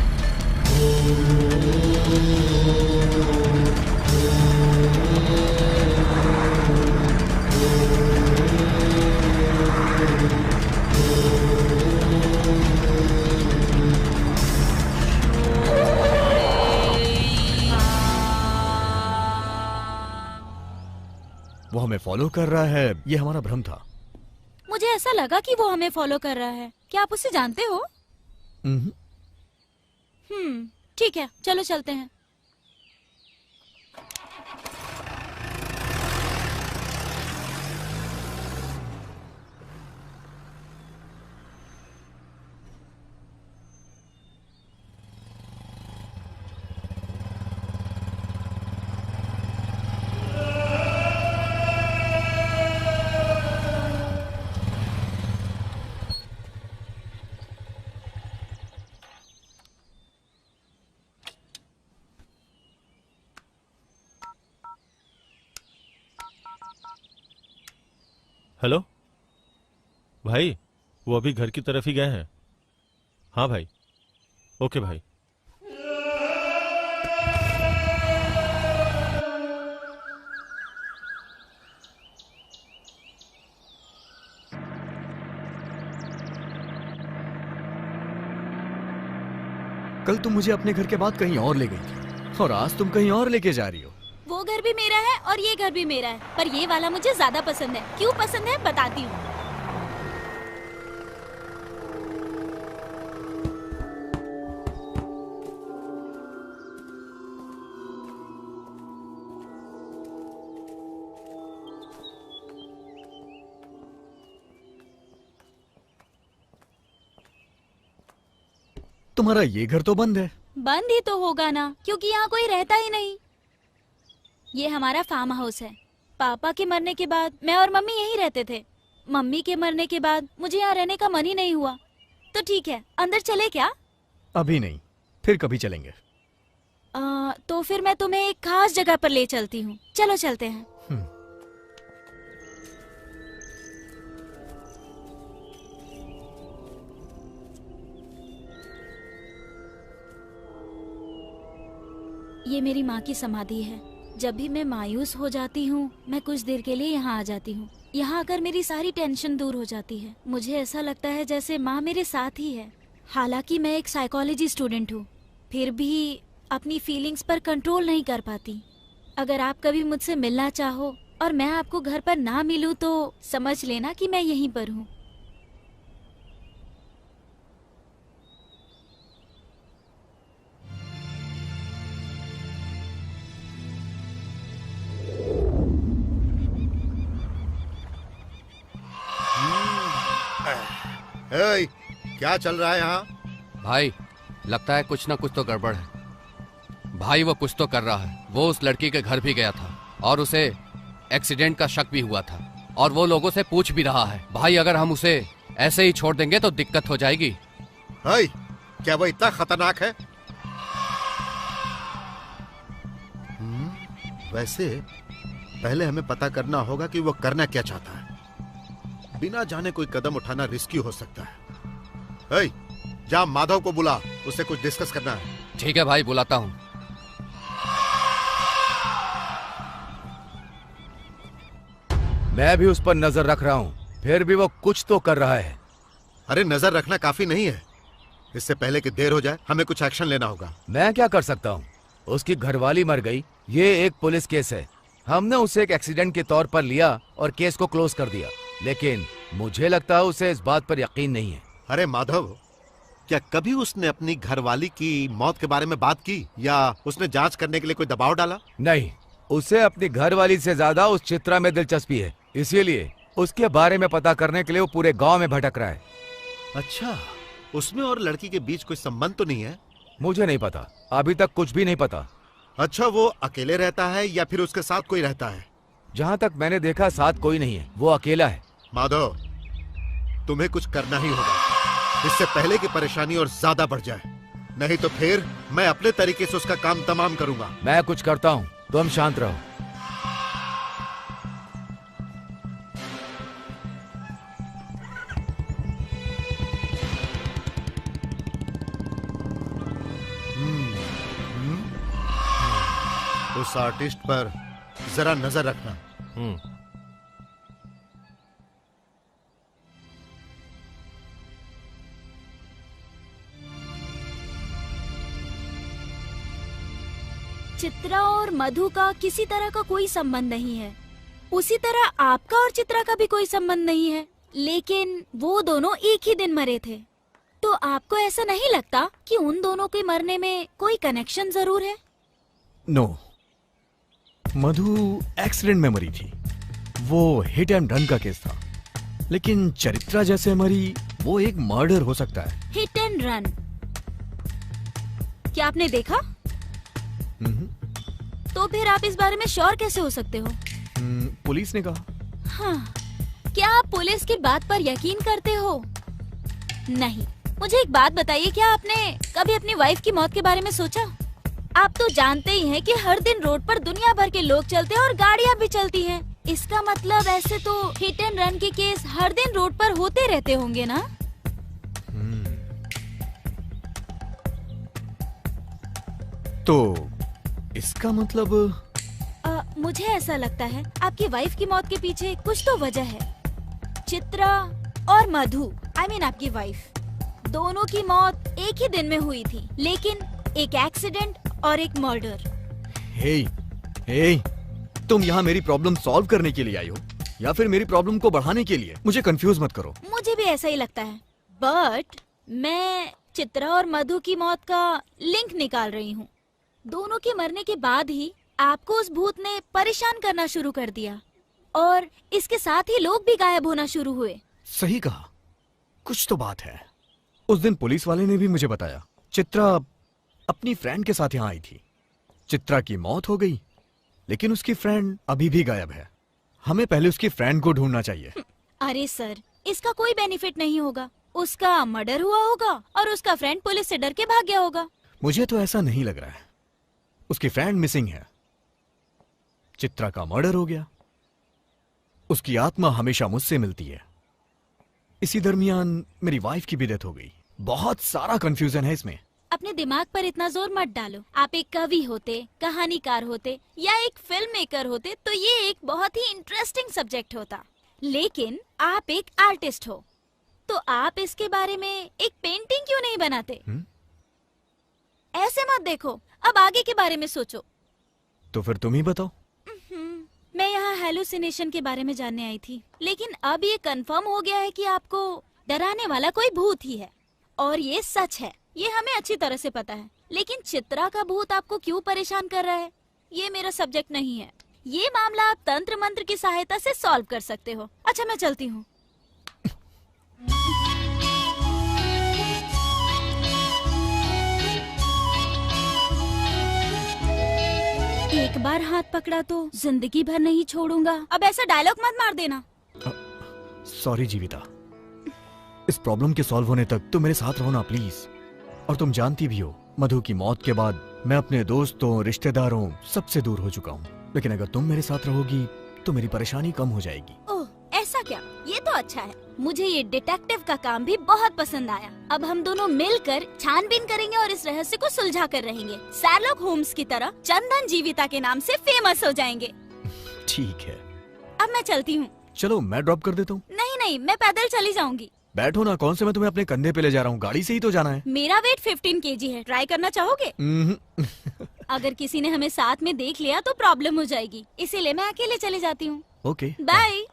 वो हमें फॉलो कर रहा है, ये हमारा भ्रम था। मुझे ऐसा लगा कि वो हमें फॉलो कर रहा है। क्या आप उसे जानते हो? हम्म। ठीक है, चलो चलते हैं। हेलो भाई, वो अभी घर की तरफ ही गए हैं। हाँ भाई, ओके भाई। कल तुम मुझे अपने घर के बाद कहीं और ले गई थी और आज तुम कहीं और लेके जा रही हो। वो घर भी मेरा है और ये घर भी मेरा है, पर ये वाला मुझे ज्यादा पसंद है। क्यों पसंद है बताती हूँ। तुम्हारा ये घर तो बंद है। बंद ही तो होगा ना, क्योंकि यहाँ कोई रहता ही नहीं। ये हमारा फार्म हाउस है। पापा के मरने के बाद मैं और मम्मी यहीं रहते थे। मम्मी के मरने के बाद मुझे यहाँ रहने का मन ही नहीं हुआ। तो ठीक है, अंदर चले क्या? अभी नहीं, फिर कभी चलेंगे। तो फिर मैं तुम्हें एक खास जगह पर ले चलती हूँ। चलो चलते हैं। ये मेरी माँ की समाधि है। जब भी मैं मायूस हो जाती हूँ, मैं कुछ देर के लिए यहाँ आ जाती हूँ। यहाँ आकर मेरी सारी टेंशन दूर हो जाती है। मुझे ऐसा लगता है जैसे माँ मेरे साथ ही है। हालांकि मैं एक साइकोलॉजी स्टूडेंट हूँ, फिर भी अपनी फीलिंग्स पर कंट्रोल नहीं कर पाती। अगर आप कभी मुझसे मिलना चाहो और मैं आपको घर पर ना मिलूँ तो समझ लेना कि मैं यहीं पर हूँ। हे, क्या चल रहा है यहाँ? भाई, लगता है कुछ ना कुछ तो गड़बड़ है। भाई वो कुछ तो कर रहा है। वो उस लड़की के घर भी गया था और उसे एक्सीडेंट का शक भी हुआ था और वो लोगों से पूछ भी रहा है। भाई अगर हम उसे ऐसे ही छोड़ देंगे तो दिक्कत हो जाएगी। हे, क्या वो इतना खतरनाक है? वैसे पहले हमें पता करना होगा कि वो करना क्या चाहता है। बिना जाने कोई कदम उठाना रिस्की हो सकता है। हे, जा माधव को बुला, उससे कुछ डिस्कस करना है। ठीक है भाई, बुलाता हूँ। मैं भी उस पर नजर रख रहा हूँ, फिर भी वो कुछ तो कर रहा है। अरे नजर रखना काफी नहीं है। इससे पहले कि देर हो जाए हमें कुछ एक्शन लेना होगा। मैं क्या कर सकता हूँ? उसकी घरवाली मर गई, ये एक पुलिस केस है। हमने उसे एक एक्सीडेंट के तौर पर लिया और केस को क्लोज कर दिया, लेकिन मुझे लगता है उसे इस बात पर यकीन नहीं है। अरे माधव, क्या कभी उसने अपनी घरवाली की मौत के बारे में बात की या उसने जांच करने के लिए कोई दबाव डाला? नहीं, उसे अपनी घरवाली से ज्यादा उस चित्रा में दिलचस्पी है, इसीलिए उसके बारे में पता करने के लिए वो पूरे गांव में भटक रहा है। अच्छा, उसमें और लड़की के बीच कोई संबंध तो नहीं है? मुझे नहीं पता, अभी तक कुछ भी नहीं पता। अच्छा, वो अकेले रहता है या फिर उसके साथ कोई रहता है? जहाँ तक मैंने देखा साथ कोई नहीं है, वो अकेला है। माधव, तुम्हें कुछ करना ही होगा। इससे पहले की परेशानी और ज्यादा बढ़ जाए। नहीं तो फिर मैं अपने तरीके से उसका काम तमाम करूंगा। मैं कुछ करता हूँ, तुम शांत रहो। उस आर्टिस्ट पर जरा नजर रखना। चित्रा और मधु का किसी तरह का कोई संबंध नहीं है, उसी तरह आपका और चित्रा का भी कोई संबंध नहीं है, लेकिन वो दोनों एक ही दिन मरे थे। तो आपको ऐसा नहीं लगता कि उन दोनों के मरने में कोई कनेक्शन जरूर है? नो, मधु एक्सीडेंट में मरी थी, वो हिट एंड रन का केस था। लेकिन चरित्रा जैसे मरी, वो एक मर्डर हो सकता है। Hit and run? क्या आपने देखा? तो फिर आप इस बारे में श्योर कैसे हो सकते हो? पुलिस ने कहा। हाँ, क्या आप पुलिस की बात पर यकीन करते हो? नहीं। मुझे एक बात बताइए, क्या आपने कभी अपनी वाइफ की मौत के बारे में सोचा? आप तो जानते ही हैं कि हर दिन रोड पर दुनिया भर के लोग चलते हैं और गाड़ियाँ भी चलती हैं। इसका मतलब ऐसे तो हिट एंड रन के केस हर दिन रोड पर होते रहते होंगे ना? तो इसका मतलब मुझे ऐसा लगता है आपकी वाइफ की मौत के पीछे कुछ तो वजह है। चित्रा और मधु, आई मीन आपकी वाइफ, दोनों की मौत एक ही दिन में हुई थी, लेकिन एक एक्सीडेंट और एक मर्डर। हे, तुम यहाँ मेरी प्रॉब्लम सॉल्व करने के लिए आई हो या फिर मेरी प्रॉब्लम को बढ़ाने के लिए? मुझे कंफ्यूज मत करो। मुझे भी ऐसा ही लगता है, बट मैं चित्रा और मधु की मौत का लिंक निकाल रही हूँ। दोनों के मरने के बाद ही आपको उस भूत ने परेशान करना शुरू कर दिया और इसके साथ ही लोग भी गायब होना शुरू हुए। सही कहा, कुछ तो बात है। उस दिन पुलिस वाले ने भी मुझे बताया, चित्रा अपनी फ्रेंड के साथ यहाँ आई थी। चित्रा की मौत हो गई, लेकिन उसकी फ्रेंड अभी भी गायब है। हमें पहले उसकी फ्रेंड को ढूंढना चाहिए। अरे सर, इसका कोई बेनिफिट नहीं होगा। उसका मर्डर हुआ होगा और उसका फ्रेंड पुलिस से डर के भाग गया होगा। मुझे तो ऐसा नहीं लग रहा है। उसकी फ्रेंड मिसिंग है, चित्रा का मर्डर हो गया, उसकी आत्मा हमेशा मुझसे मिलती है। इसी दरमियान मेरी वाइफ की भी डेथ हो गई। बहुत सारा कंफ्यूजन है इसमें। अपने दिमाग पर इतना जोर मत डालो। आप एक कवि होते, कहानीकार होते या एक फिल्म मेकर होते तो ये एक बहुत ही इंटरेस्टिंग सब्जेक्ट होता, लेकिन आप एक आर्टिस्ट हो, तो आप इसके बारे में एक पेंटिंग क्यों नहीं बनाते? ऐसे मत देखो, अब आगे के बारे में सोचो। तो फिर तुम ही बताओ। मैं यहाँ हेलुसिनेशन के बारे में जानने आई थी, लेकिन अब ये कंफर्म हो गया है कि आपको डराने वाला कोई भूत ही है, और ये सच है। ये हमें अच्छी तरह से पता है, लेकिन चित्रा का भूत आपको क्यों परेशान कर रहा है, ये मेरा सब्जेक्ट नहीं है। ये मामला आप तंत्र मंत्र की सहायता से सॉल्व कर सकते हो। अच्छा, मैं चलती हूँ। एक बार हाथ पकड़ा तो जिंदगी भर नहीं छोड़ूंगा। अब ऐसा डायलॉग मत मार देना। सॉरी जीविता, इस प्रॉब्लम के सॉल्व होने तक तुम मेरे साथ रहो ना प्लीज। और तुम जानती भी हो, मधु की मौत के बाद मैं अपने दोस्तों, रिश्तेदारों सबसे दूर हो चुका हूँ। लेकिन अगर तुम मेरे साथ रहोगी तो मेरी परेशानी कम हो जाएगी। ओह, ऐसा क्या? ये तो अच्छा है। मुझे ये डिटेक्टिव का काम भी बहुत पसंद आया। अब हम दोनों मिलकर छानबीन करेंगे और इस रहस्य को सुलझा कर रहेंगे। शार्लॉक होम्स की तरह चंदन जीविता के नाम से फेमस हो जाएंगे। ठीक है, अब मैं चलती हूँ। चलो मैं ड्रॉप कर देता हूँ। नहीं, मैं पैदल चली जाऊंगी। बैठो ना, कौन से मैं तुम्हें अपने कंधे पे ले जा रहा हूँ, गाड़ी से ही तो जाना है। मेरा वेट 15 kg है, ट्राई करना चाहोगे? अगर किसी ने हमें साथ में देख लिया तो प्रॉब्लम हो जाएगी, इसीलिए मैं अकेले चली जाती हूँ। Okay, bye.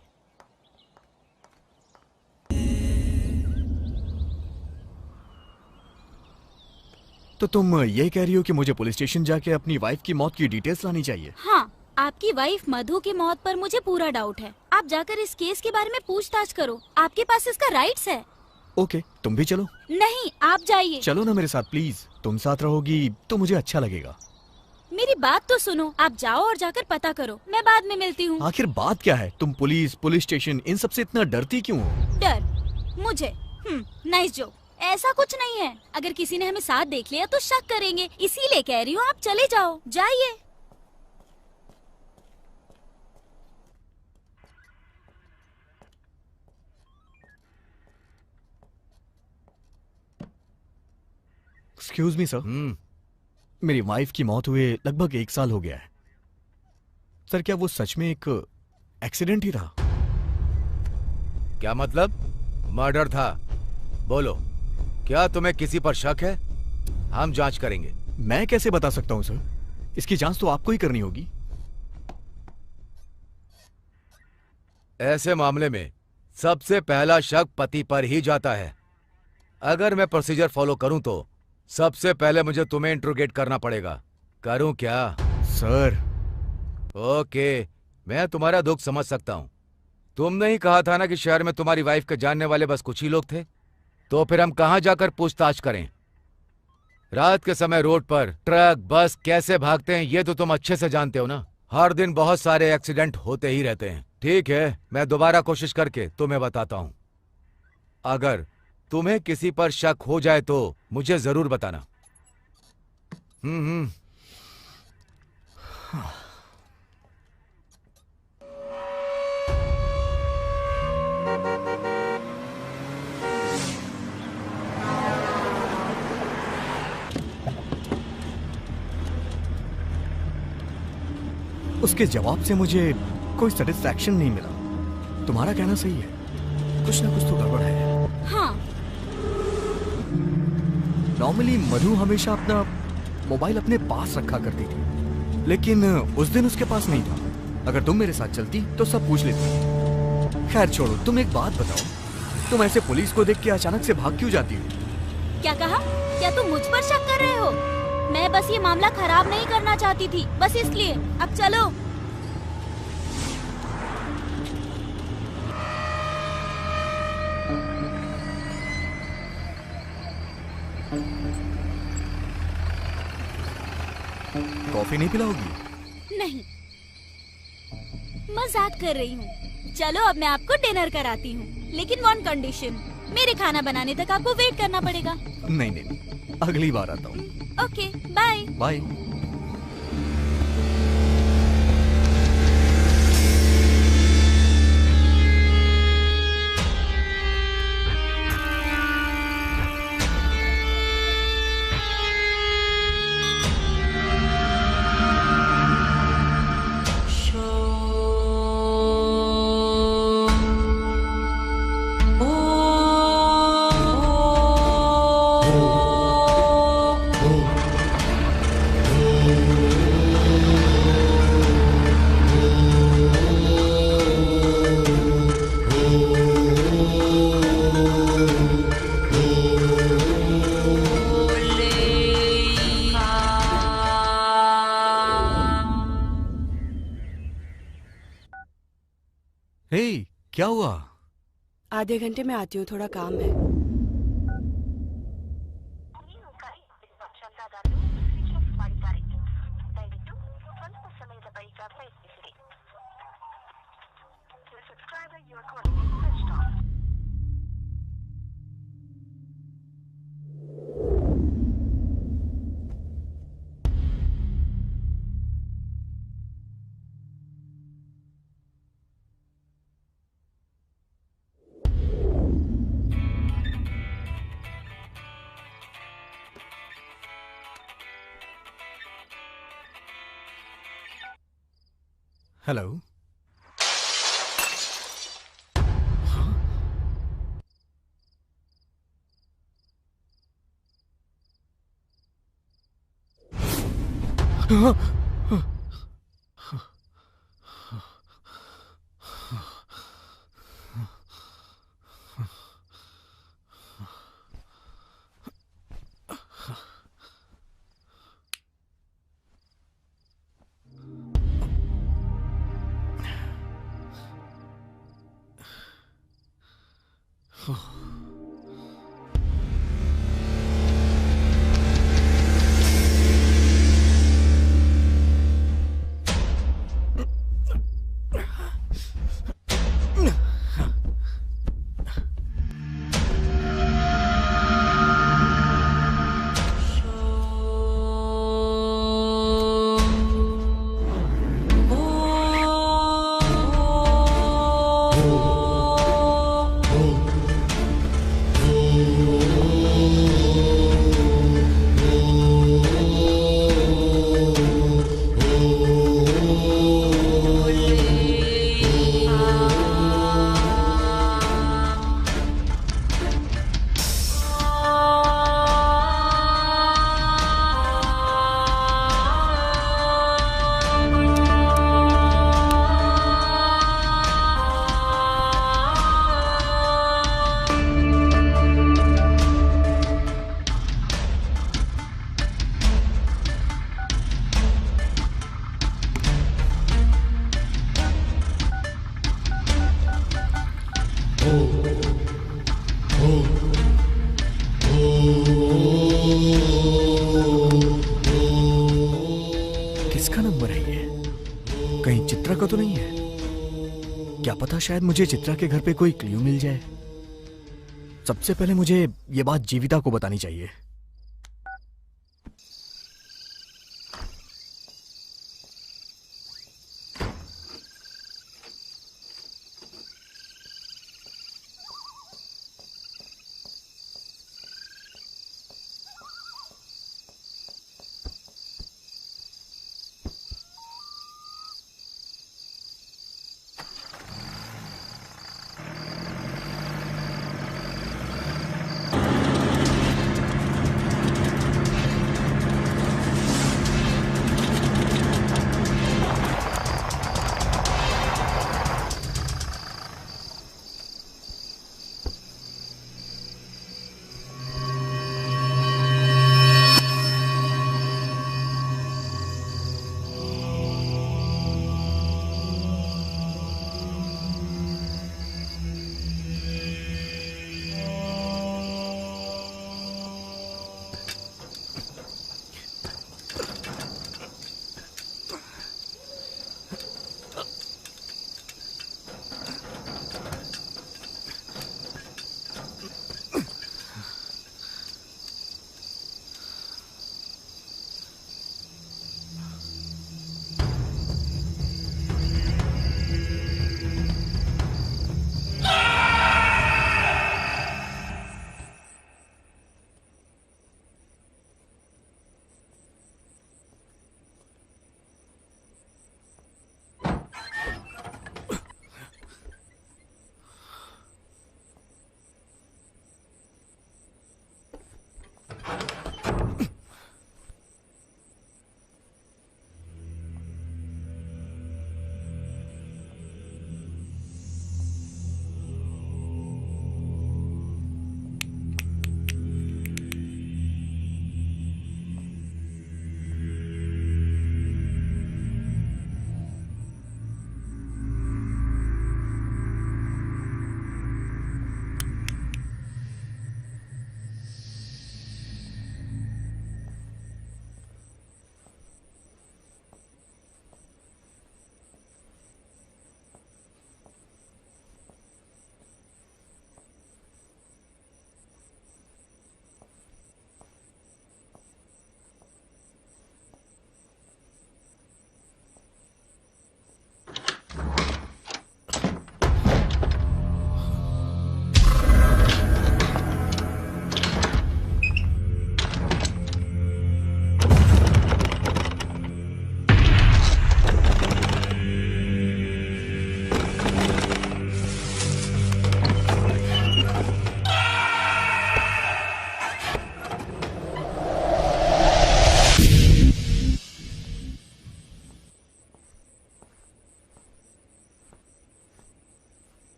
तो तुम ये कह रही हो कि मुझे पुलिस स्टेशन जाके अपनी वाइफ की मौत की डिटेल्स लानी चाहिए? हाँ, आपकी वाइफ मधु की मौत पर मुझे पूरा डाउट है। आप जाकर इस केस के बारे में पूछताछ करो, आपके पास इसका राइट्स है। ओके, तुम भी चलो। नहीं, आप जाइए। चलो ना मेरे साथ प्लीज, तुम साथ रहोगी तो मुझे अच्छा लगेगा। मेरी बात तो सुनो, आप जाओ और जाकर पता करो, मैं बाद में मिलती हूँ। आखिर बात क्या है? तुम पुलिस स्टेशन इन सब से इतना डरती क्यों हो? डर? मुझे? Nice joke. ऐसा कुछ नहीं है। अगर किसी ने हमें साथ देख लिया तो शक करेंगे, इसीलिए कह रही हूँ आप चले जाओ, जाइए। एक्सक्यूज मी सर, मेरी वाइफ की मौत हुए लगभग 1 साल हो गया है। सर क्या वो सच में एक एक्सीडेंट ही था? क्या मतलब? मर्डर था? बोलो, क्या तुम्हें किसी पर शक है? हम जांच करेंगे। मैं कैसे बता सकता हूं सर, इसकी जांच तो आपको ही करनी होगी। ऐसे मामले में सबसे पहला शक पति पर ही जाता है। अगर मैं प्रोसीजर फॉलो करूं तो सबसे पहले मुझे तुम्हें इंट्रोगेट करना पड़ेगा। करूं क्या? सर ओके, मैं तुम्हारा दुख समझ सकता हूं। तुमने ही कहा था ना कि शहर में तुम्हारी वाइफ के जानने वाले बस कुछ ही लोग थे। तो फिर हम कहां जाकर पूछताछ करें? रात के समय रोड पर ट्रक बस कैसे भागते हैं ये तो तुम अच्छे से जानते हो ना। हर दिन बहुत सारे एक्सीडेंट होते ही रहते हैं। ठीक है, मैं दोबारा कोशिश करके तुम्हें बताता हूं। अगर तुम्हें किसी पर शक हो जाए तो मुझे जरूर बताना। उसके जवाब से मुझे कोई सेटिस्फैक्शन नहीं मिला। तुम्हारा कहना सही है, कुछ ना कुछ तो गड़बड़ है। हाँ। नॉर्मली मधु हमेशा अपना मोबाइल अपने पास रखा करती थी, लेकिन उस दिन उसके पास नहीं था। अगर तुम मेरे साथ चलती तो सब पूछ लेती। खैर छोड़ो, तुम एक बात बताओ, तुम ऐसे पुलिस को देख के अचानक से भाग क्यों जाती हो? क्या कहा? क्या तुम मुझ पर शक कर रहे हो? मैं बस ये मामला खराब नहीं करना चाहती थी, बस इसलिए। अब चलो। कॉफी नहीं पिलाओगी? नहीं, मजाक कर रही हूँ। चलो अब मैं आपको डिनर कराती हूँ, लेकिन वन कंडीशन, मेरे खाना बनाने तक आपको वेट करना पड़ेगा। नहीं नहीं, अगली बार आता हूँ। Okay, bye. बाय। हे, क्या हुआ? आधे घंटे में आती हूँ, थोड़ा काम है। हेलो। किसका नंबर है ये? कहीं चित्रा का तो नहीं है? क्या पता शायद मुझे चित्रा के घर पे कोई क्लू मिल जाए। सबसे पहले मुझे ये बात जीविता को बतानी चाहिए।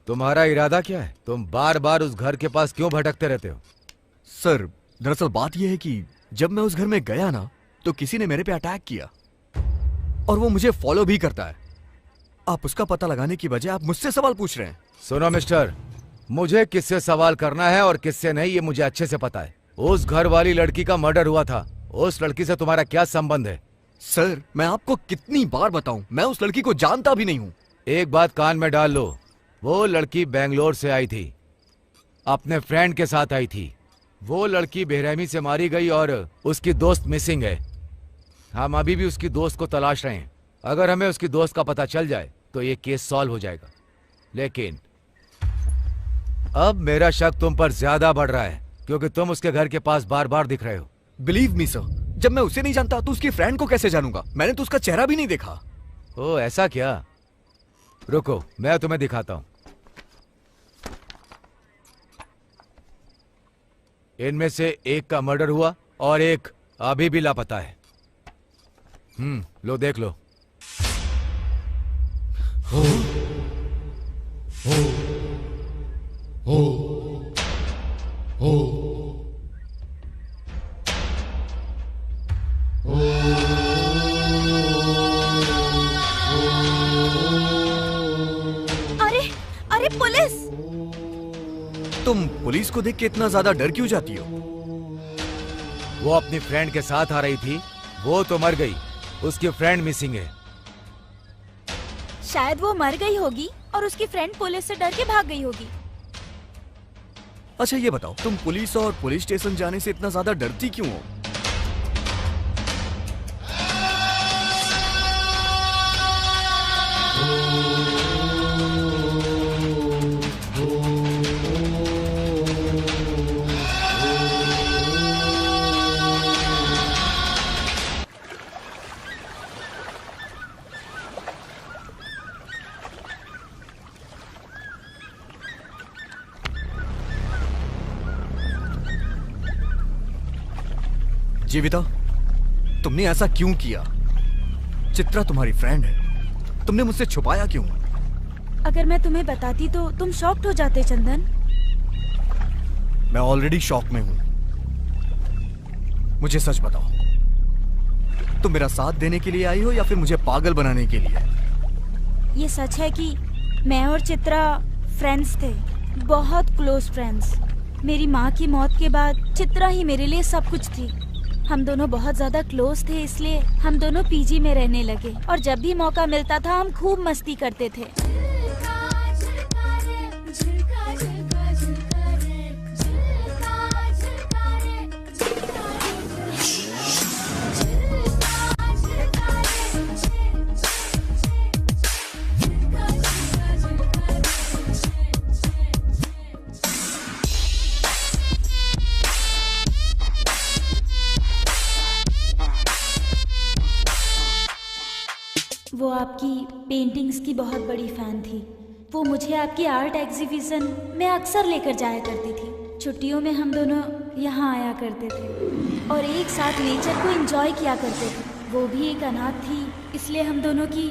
तुम्हारा इरादा क्या है? तुम बार बार उस घर के पास क्यों भटकते रहते हो? सर, दरअसल बात यह है कि जब मैं उस घर में गया ना, तो किसी ने मेरे पे अटैक किया और वो मुझे फॉलो भी करता है। आप उसका पता लगाने की बजाय आप मुझसे सवाल पूछ रहे हैं। सुनो मिस्टर, मुझे किससे सवाल करना है और किससे नहीं ये मुझे अच्छे से पता है। उस घर वाली लड़की का मर्डर हुआ था। उस लड़की से तुम्हारा क्या संबंध है? सर, मैं आपको कितनी बार बताऊं, मैं उस लड़की को जानता भी नहीं हूं। एक बात कान में डाल लो, वो लड़की बेंगलोर से आई थी, अपने फ्रेंड के साथ आई थी। वो लड़की बेरहमी से मारी गई और उसकी दोस्त मिसिंग है। हम अभी भी उसकी दोस्त को तलाश रहे हैं। अगर हमें उसकी दोस्त का पता चल जाए तो ये केस सॉल्व हो जाएगा। लेकिन अब मेरा शक तुम पर ज्यादा बढ़ रहा है क्योंकि तुम उसके घर के पास बार बार दिख रहे हो। बिलीव मी सर, जब मैं उसे नहीं जानता तो उसकी फ्रेंड को कैसे जानूंगा? मैंने तो उसका चेहरा भी नहीं देखा। ओ ऐसा क्या? रुको, मैं तुम्हें दिखाता हूं। इनमें से एक का मर्डर हुआ और एक अभी भी लापता है। लो देख लो। अरे अरे पुलिस! तुम पुलिस को देख के इतना ज्यादा डर क्यों जाती हो? वो अपनी फ्रेंड के साथ आ रही थी, वो तो मर गई, उसकी फ्रेंड मिसिंग है। शायद वो मर गई होगी और उसकी फ्रेंड पुलिस से डर के भाग गई होगी। अच्छा ये बताओ, तुम पुलिस और पुलिस स्टेशन जाने से इतना ज्यादा डरती क्यों हो? जीविता, तुमने ऐसा क्यों किया? चित्रा तुम्हारी फ्रेंड है, तुमने मुझसे छुपाया क्यों? अगर मैं तुम्हें बताती तो तुम शॉक्ड हो जाते चंदन। मैं ऑलरेडी शॉक में हूं। मुझे सच बताओ, तुम मेरा साथ देने के लिए आई हो या फिर मुझे पागल बनाने के लिए? ये सच है कि मैं और चित्रा फ्रेंड्स थे, बहुत क्लोज फ्रेंड्स। मेरी माँ की मौत के बाद चित्रा ही मेरे लिए सब कुछ थी। हम दोनों बहुत ज्यादा क्लोज थे, इसलिए हम दोनों पीजी में रहने लगे और जब भी मौका मिलता था हम खूब मस्ती करते थे। वो आपकी पेंटिंग्स की बहुत बड़ी फैन थी। वो मुझे आपकी आर्ट एग्जीबिशन में अक्सर लेकर जाया करती थी। छुट्टियों में हम दोनों यहाँ आया करते थे और एक साथ नेचर को एंजॉय किया करते थे। वो भी एक अनाथ थी, इसलिए हम दोनों की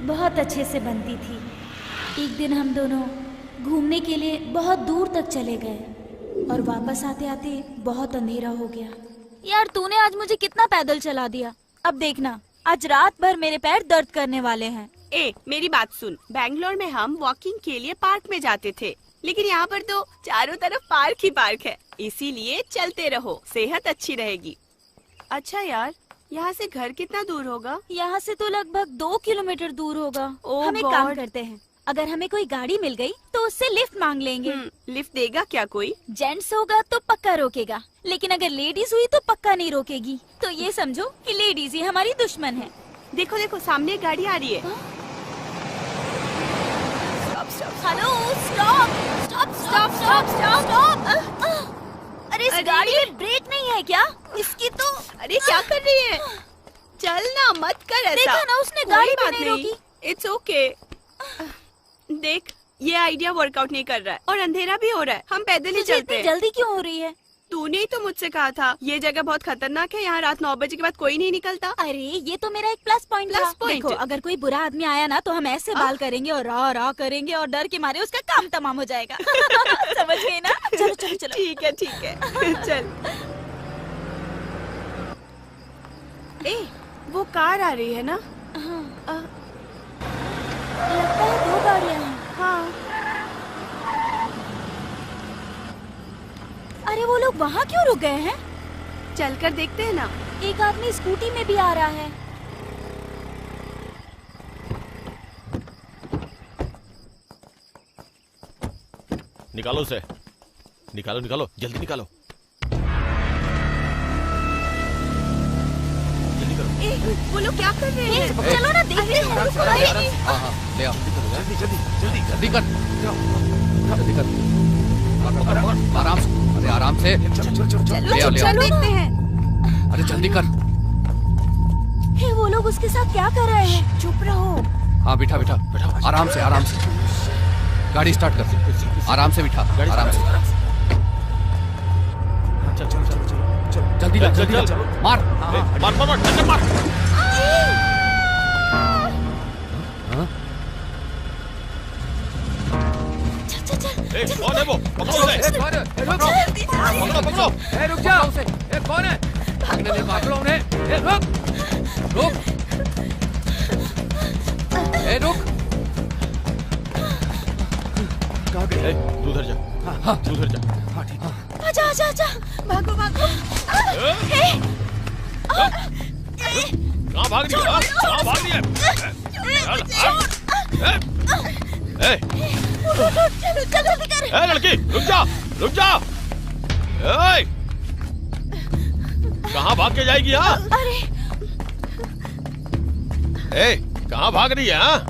बहुत अच्छे से बनती थी। एक दिन हम दोनों घूमने के लिए बहुत दूर तक चले गए और वापस आते आते बहुत अंधेरा हो गया। यार तूने आज मुझे कितना पैदल चला दिया। अब देखना, आज रात भर मेरे पैर दर्द करने वाले हैं। मेरी बात सुन, बैंगलोर में हम वॉकिंग के लिए पार्क में जाते थे, लेकिन यहाँ पर तो चारों तरफ पार्क ही पार्क है, इसीलिए चलते रहो, सेहत अच्छी रहेगी। अच्छा यार, यहाँ से घर कितना दूर होगा? यहाँ से तो लगभग 2 किलोमीटर दूर होगा। ओह हम एक गॉड। काम करते हैं, अगर हमें कोई गाड़ी मिल गई तो उससे लिफ्ट मांग लेंगे। लिफ्ट देगा क्या कोई? जेंट्स होगा तो पक्का रोकेगा, लेकिन अगर लेडीज हुई तो पक्का नहीं रोकेगी। तो ये समझो कि लेडीज ही हमारी दुश्मन है। देखो देखो, सामने एक गाड़ी आ रही है। Hello, stop stop stop stop stop. अरे इस गाड़ी में ब्रेक नहीं है क्या? इसकी तो अरे क्या कर रही है? चलना मत कर ऐसा। देखा ना, उसने कोई गाड़ी भी बात नहीं रोकी। It's okay. देख, ये आइडिया वर्कआउट नहीं कर रहा है और अंधेरा भी हो रहा है, हम पैदल ही तुझे चलते इतनी हैं। जल्दी क्यों हो रही है? तूने ही तो मुझसे कहा था ये जगह बहुत खतरनाक है, यहाँ रात 9 बजे के बाद कोई नहीं निकलता। अरे ये तो मेरा एक प्लस पॉइंट था। Plus point? देखो अगर कोई बुरा आदमी आया ना तो हम ऐसे बाल करेंगे और रा करेंगे और डर के मारे उसका काम तमाम हो जाएगा। समझ गए ना? चलो चलो चलो। ठीक है चल। ए वो कार आ रही है ना? लगता है 2 गाड़ियाँ हैं। हाँ। अरे वो लोग वहाँ क्यों रुक गए हैं? चलकर देखते हैं ना। एक आदमी स्कूटी में भी आ रहा है। निकालो उसे, निकालो निकालो, जल्दी निकालो, जल्दी करो। ए वो लोग क्या कर रहे हैं? चलो ना देखते हैं। हाँ हाँ ले आओ, जल्दी जल्दी जल्दी जल्दी कर, जल्दी कर, आराम से, अरे आराम से, ले आओ ले आओ, देखते हैं। अरे जल्दी कर। हे वो लोग उसके साथ क्या कर रहे हैं? चुप रहो। हाँ बिठा बिठा, आराम से आराम से, गाड़ी स्टार्ट कर, आराम से बिठा, आराम से, चल चल चल चल जल्दी चल, जल्दी चल, चल, चल। मार मार मार मार मार। ए, कौन है वो? पकड़ो उसे। पकड़ो पकड़ो। रुक जा उसे, कौन है? भागने दे, पकड़ो उन्हें, रुक रुक, रुक, कहाँ गए? तू उधर जा, हाँ तू उधर जा। हाँ ठीक। आजा आजा आजा, भागो भागो। कहाँ भाग रही है? कहाँ भाग रही है? चलो जल्दी कर। ए लड़की, रुक जा, रुक जा। ए, कहाँ भाग के जाएगी? हाँ? अरे ए, कहाँ भाग रही है? हाँ?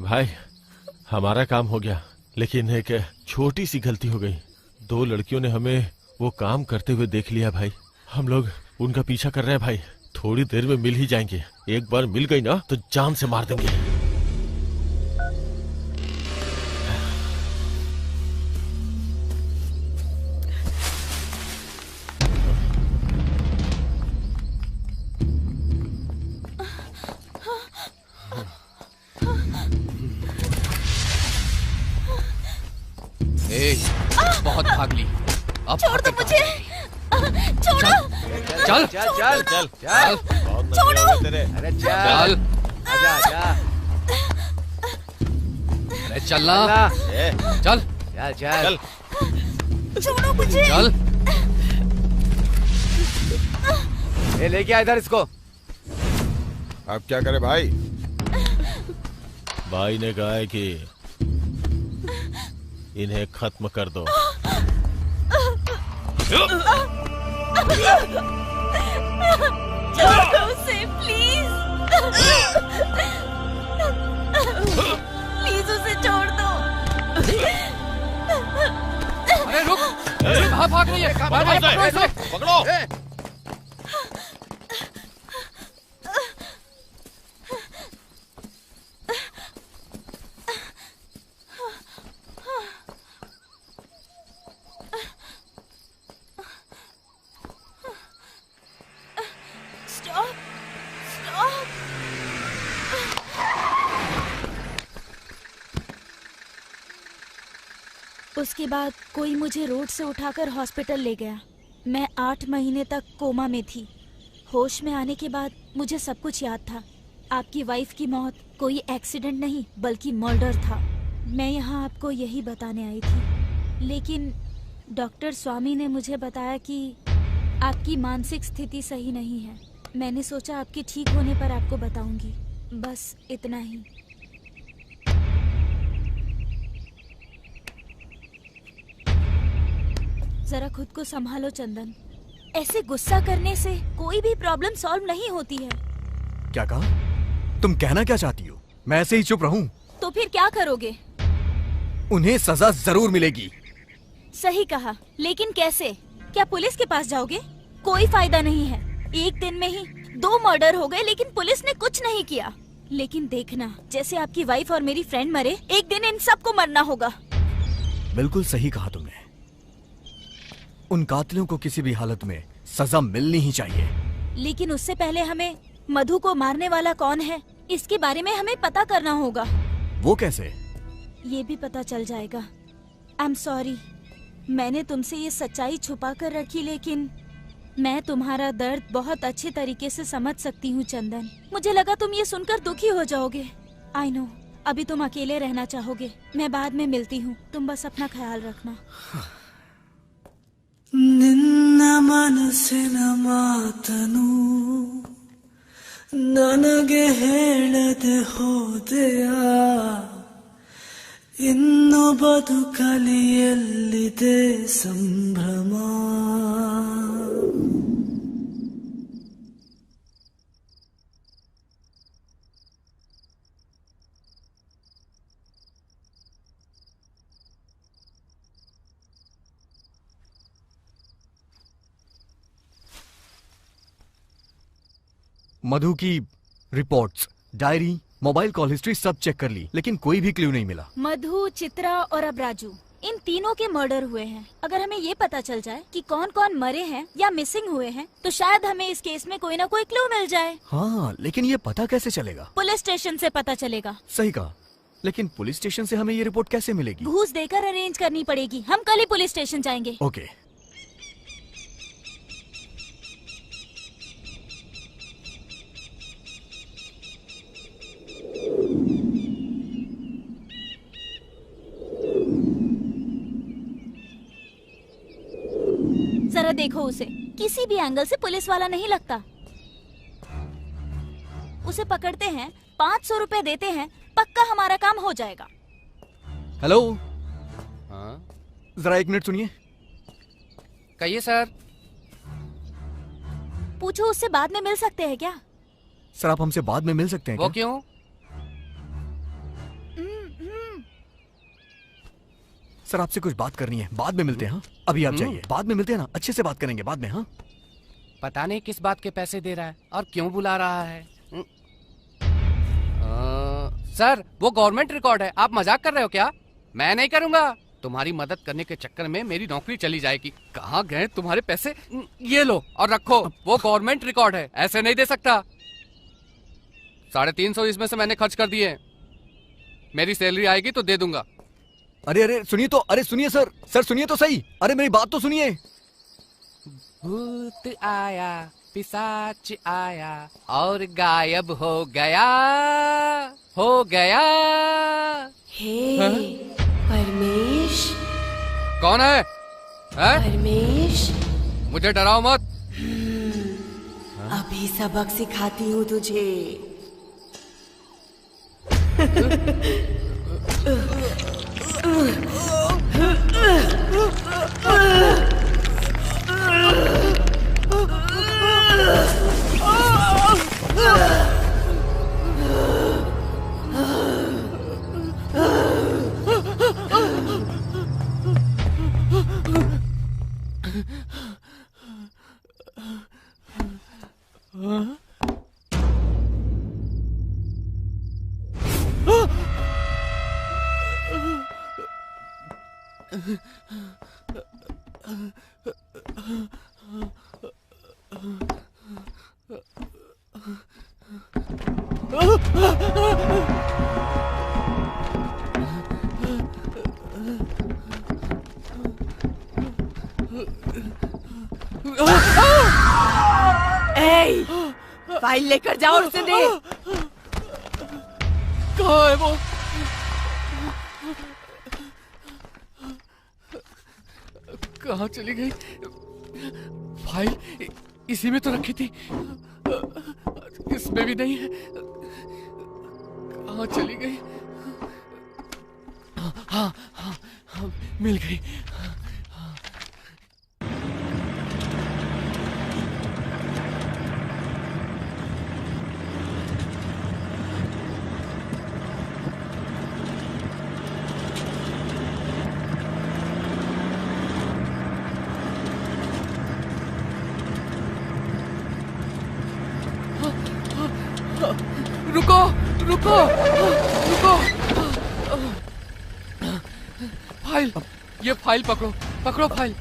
भाई हमारा काम हो गया, लेकिन एक छोटी सी गलती हो गई। 2 लड़कियों ने हमें वो काम करते हुए देख लिया भाई। हम लोग उनका पीछा कर रहे हैं भाई, थोड़ी देर में मिल ही जाएंगे। एक बार मिल गई ना तो जान से मार देंगे। बहुत भाग ली, अब छोड़ दो मुझे, छोड़ो। चल चल चल चल चल छोड़ो। अरे चल, आजा आजा, अरे चलना, चल चल चल छोड़ो मुझे। चल, ये लेके आ इधर इसको। अब क्या करे भाई? भाई ने कहा है कि इन्हें खत्म कर दो। छोड़ दो उसे प्लीज, प्लीज उसे छोड़ दो। अरे रुक, कहाँ भाग रही है? पकड़ो इसे, पकड़ो। उसके बाद कोई मुझे रोड से उठाकर हॉस्पिटल ले गया। मैं 8 महीने तक कोमा में थी। होश में आने के बाद मुझे सब कुछ याद था। आपकी वाइफ की मौत कोई एक्सीडेंट नहीं बल्कि मर्डर था। मैं यहाँ आपको यही बताने आई थी, लेकिन डॉक्टर स्वामी ने मुझे बताया कि आपकी मानसिक स्थिति सही नहीं है। मैंने सोचा आपके ठीक होने पर आपको बताऊंगी, बस इतना ही। जरा खुद को संभालो चंदन, ऐसे गुस्सा करने से कोई भी प्रॉब्लम सॉल्व नहीं होती है। क्या कहा? तुम कहना क्या चाहती हो? मैं ऐसे ही चुप रहूं? तो फिर क्या करोगे? उन्हें सजा जरूर मिलेगी। सही कहा, लेकिन कैसे? क्या पुलिस के पास जाओगे? कोई फायदा नहीं है। एक दिन में ही 2 मर्डर हो गए, लेकिन पुलिस ने कुछ नहीं किया। लेकिन देखना, जैसे आपकी वाइफ और मेरी फ्रेंड मरे, एक दिन इन सबको मरना होगा। बिल्कुल सही कहा तुमने। उन कातिलों को किसी भी हालत में सजा मिलनी ही चाहिए। लेकिन उससे पहले हमें मधु को मारने वाला कौन है, इसके बारे में हमें पता करना होगा। वो कैसे? ये भी पता चल जाएगा। आई एम सॉरी, मैंने तुमसे ये सच्चाई छुपा कर रखी, लेकिन मैं तुम्हारा दर्द बहुत अच्छे तरीके से समझ सकती हूँ चंदन। मुझे लगा तुम ये सुनकर दुखी हो जाओगे। आई नो, अभी तुम अकेले रहना चाहोगे। मैं बाद में मिलती हूँ, तुम बस अपना ख्याल रखना। ನಿನ್ನ ಮನಸ್ಸಿನ ಮಾತನು ನನಗೆ ಹೇಳದೆ ಹೋದೆಯ, ಇನ್ನು ಬದುಕಲಿ ಎಲ್ಲಿದೆ ಸಂಭ್ರಮ. मधु की reports, diary, mobile call history सब चेक कर ली, लेकिन कोई भी क्लू नहीं मिला। मधु, चित्रा और अब राजू, इन तीनों के मर्डर हुए हैं। अगर हमें ये पता चल जाए कि कौन कौन मरे हैं या मिसिंग हुए हैं, तो शायद हमें इस केस में कोई ना कोई क्लू मिल जाए। हाँ, लेकिन ये पता कैसे चलेगा? पुलिस स्टेशन से पता चलेगा। सही कहा, लेकिन पुलिस स्टेशन से हमें ये रिपोर्ट कैसे मिलेगी? घूस देकर अरेंज करनी पड़ेगी। हम कल ही पुलिस स्टेशन जाएंगे। ओके। जरा देखो उसे, किसी भी एंगल से पुलिस वाला नहीं लगता। उसे पकड़ते हैं, 500 रुपए देते हैं, पक्का हमारा काम हो जाएगा। हेलो, हाँ जरा 1 मिनट सुनिए। कहिए सर। पूछो उससे बाद में मिल सकते हैं क्या? सर, आप हमसे बाद में मिल सकते हैं वो क्या? क्यों? सर, आपसे कुछ बात करनी है, बाद में मिलते हैं। हाँ, अभी आप जाइए, बाद में मिलते हैं ना, अच्छे से बात करेंगे बाद में। हाँ, पता नहीं किस बात के पैसे दे रहा है और क्यों बुला रहा है। सर, वो गवर्नमेंट रिकॉर्ड है, आप मजाक कर रहे हो क्या? मैं नहीं करूंगा। तुम्हारी मदद करने के चक्कर में मेरी नौकरी चली जाएगी। कहाँ गए तुम्हारे पैसे? ये लो और रखो, वो गवर्नमेंट रिकॉर्ड है, ऐसे नहीं दे सकता। 350 इसमें से मैंने खर्च कर दिए। मेरी सैलरी आएगी तो दे दूंगा। अरे अरे सुनिए तो, अरे सुनिए सर, सर सुनिए तो सही, अरे मेरी बात तो सुनिए। भूत आया, पिशाच आया और गायब हो गया, हो गया। हे परमेश। कौन है? परमेश, मुझे डराओ मत। अभी सबक सिखाती हूँ तुझे। ए, फाइल लेकर जाओ और उसे दे। कहाँ है वो? कहाँ चली गई? फाइल इसी में तो रखी थी, इसमें भी नहीं है। कहाँ चली गई? हाँ हाँ हाँ, मिल गई। रुको रुको। फाइल, ये फाइल पकड़ो, पकड़ो फाइल।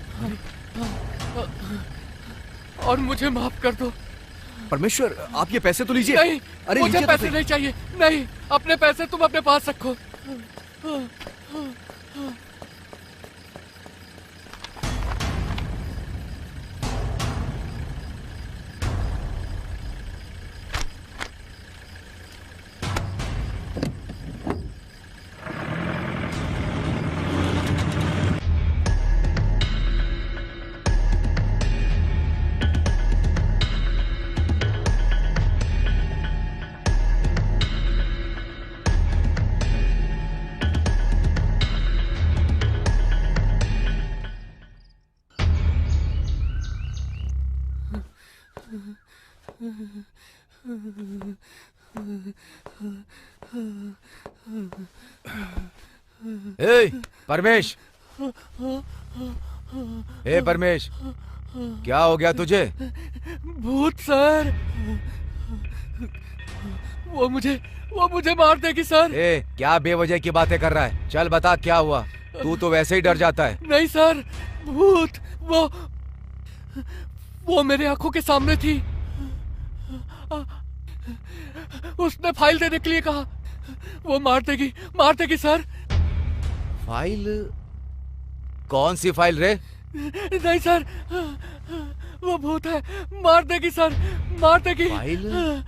और मुझे माफ कर दो। परमेश्वर, आप ये पैसे तो लीजिए। नहीं, अरे मुझे लीजिए तो पैसे सही। नहीं चाहिए। नहीं, अपने पैसे तुम अपने पास रखो। ए परमेश, ए परमेश, क्या हो गया तुझे? भूत सर, वो मुझे मार देगी सर। ए क्या बेवजह की बातें कर रहा है? चल बता क्या हुआ। तू तो वैसे ही डर जाता है। नहीं सर, भूत वो मेरे आंखों के सामने थी। उसने फाइल देने के लिए कहा। वो मार देगी सर। फाइल? कौन सी फाइल रे? नहीं सर, वो भूत है, मार देगी सर, मार देगी। फाइल?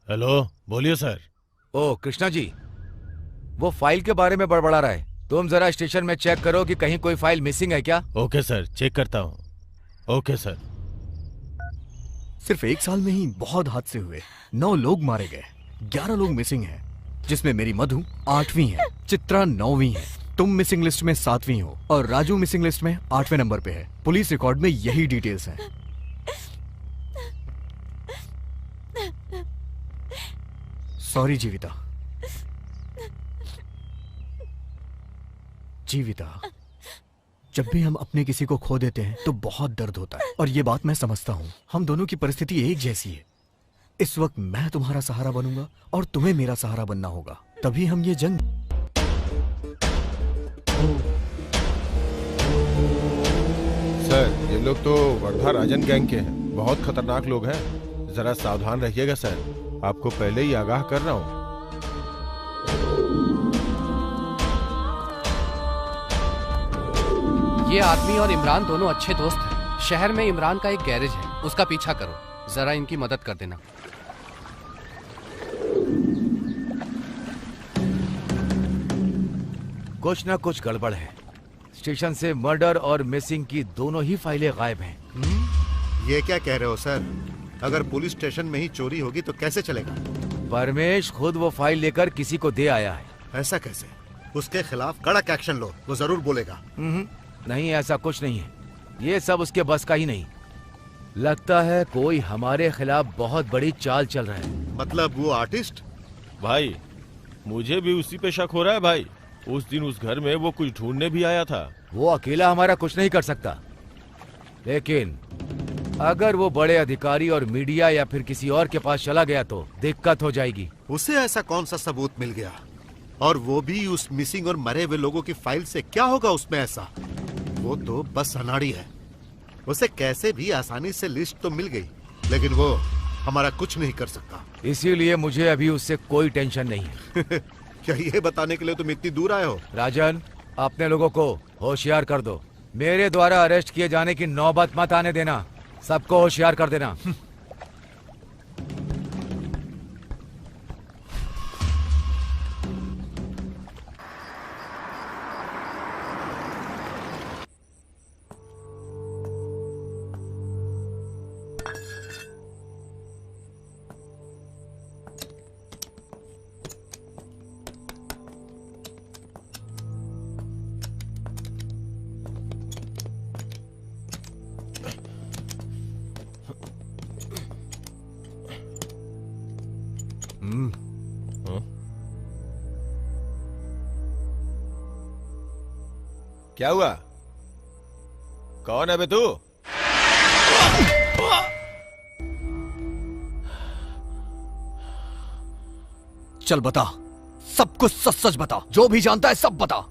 हेलो, बोलिए सर। ओ कृष्णा जी, वो फाइल के बारे में बड़बड़ा रहा है। तुम जरा स्टेशन में चेक करो कि कहीं कोई फाइल मिसिंग है क्या। ओके सर, चेक करता हूँ। Okay sir. सिर्फ 1 साल में ही बहुत हादसे हुए। 9 लोग मारे गए, 11 लोग मिसिंग हैं, जिसमें मेरी मधु 8वीं है, चित्रा 9वीं है, तुम मिसिंग लिस्ट में 7वीं हो और राजू मिसिंग लिस्ट में 8वें नंबर पे है। पुलिस रिकॉर्ड में यही डिटेल्स हैं। सॉरी जीविता। जीविता, जब भी हम अपने किसी को खो देते हैं तो बहुत दर्द होता है, और ये बात मैं समझता हूँ। हम दोनों की परिस्थिति एक जैसी है। इस वक्त मैं तुम्हारा सहारा बनूंगा और तुम्हें मेरा सहारा बनना होगा, तभी हम ये जंग। सर, ये लोग तो वर्धा राजन गैंग के हैं। बहुत खतरनाक लोग हैं। जरा सावधान रहिएगा सर। आपको पहले ही आगाह कर रहा हूँ। ये आदमी और इमरान दोनों अच्छे दोस्त हैं। शहर में इमरान का एक गैरेज है, उसका पीछा करो। जरा इनकी मदद कर देना। कुछ ना कुछ गड़बड़ है। स्टेशन से मर्डर और मिसिंग की दोनों ही फाइलें गायब हैं। ये क्या कह रहे हो सर? अगर पुलिस स्टेशन में ही चोरी होगी तो कैसे चलेगा? परमेश खुद वो फाइल लेकर किसी को दे आया है। ऐसा कैसे? उसके खिलाफ कड़क एक्शन लो, वो जरूर बोलेगा। नहीं, ऐसा कुछ नहीं है। ये सब उसके बस का ही नहीं। लगता है कोई हमारे खिलाफ बहुत बड़ी चाल चल रहा है। मतलब वो आर्टिस्ट? भाई, मुझे भी उसी पे शक हो रहा है भाई। उस दिन उस घर में वो कुछ ढूंढने भी आया था। वो अकेला हमारा कुछ नहीं कर सकता, लेकिन अगर वो बड़े अधिकारी और मीडिया या फिर किसी और के पास चला गया तो दिक्कत हो जाएगी। उसे ऐसा कौन सा सबूत मिल गया? और वो भी उस मिसिंग और मरे हुए लोगों की फाइल से? क्या होगा उसमें ऐसा? वो तो बस अनाड़ी है। उसे कैसे भी आसानी से लिस्ट तो मिल गई, लेकिन वो हमारा कुछ नहीं कर सकता। इसीलिए मुझे अभी उससे कोई टेंशन नहीं है। क्या ये बताने के लिए तुम इतनी दूर आए हो? राजन, अपने लोगों को होशियार कर दो। मेरे द्वारा अरेस्ट किए जाने की नौबत मत आने देना। सबको होशियार कर देना। हाँ? क्या हुआ? कौन है बे तू? चल बता, सब कुछ सच सच बता, जो भी जानता है सब बता।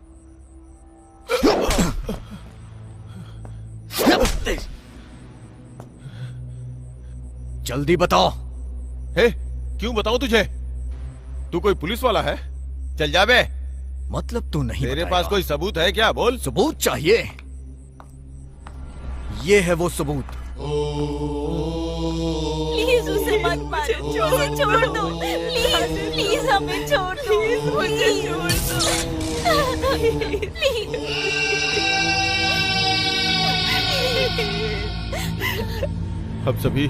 जल्दी बताओ। हे, क्यों बताऊं तुझे? तू कोई पुलिस वाला है? चल जा बे। मतलब तू नहीं तेरे बताएगा? पास कोई सबूत है क्या? बोल। सबूत चाहिए? ये है वो सबूत। प्लीज उसे मत मारो, उसे छोड़ दो, प्लीज प्लीज हमें छोड़ दो, मुझे छोड़ दो, प्लीज। हम सभी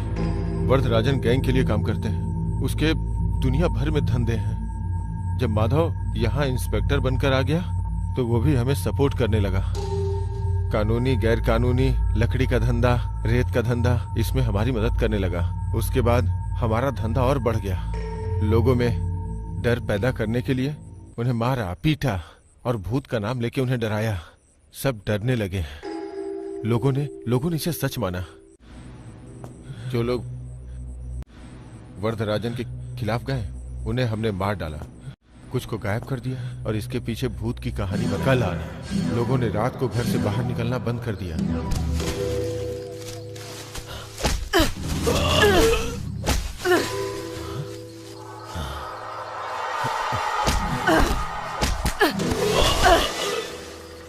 वरदराजन गैंग के लिए काम करते हैं। उसके दुनिया भर में धंधे हैं। जब माधव यहाँ इंस्पेक्टर बनकर आ गया तो वो भी हमें सपोर्ट करने लगा। कानूनी गैर कानूनी लकड़ी का धंधा, रेत का धंधा, इसमें हमारी मदद करने लगा। उसके बाद हमारा धंधा और बढ़ गया। लोगों में डर पैदा करने के लिए उन्हें मारा, पीटा और भूत का नाम लेके उन्हें डराया। सब डरने लगे। लोगों ने इसे सच माना। जो लोग वरदराजन के खिलाफ गए उन्हें हमने मार डाला, कुछ को गायब कर दिया और इसके पीछे भूत की कहानी बता। कल आना, लोगों ने रात को घर से बाहर निकलना बंद कर दिया।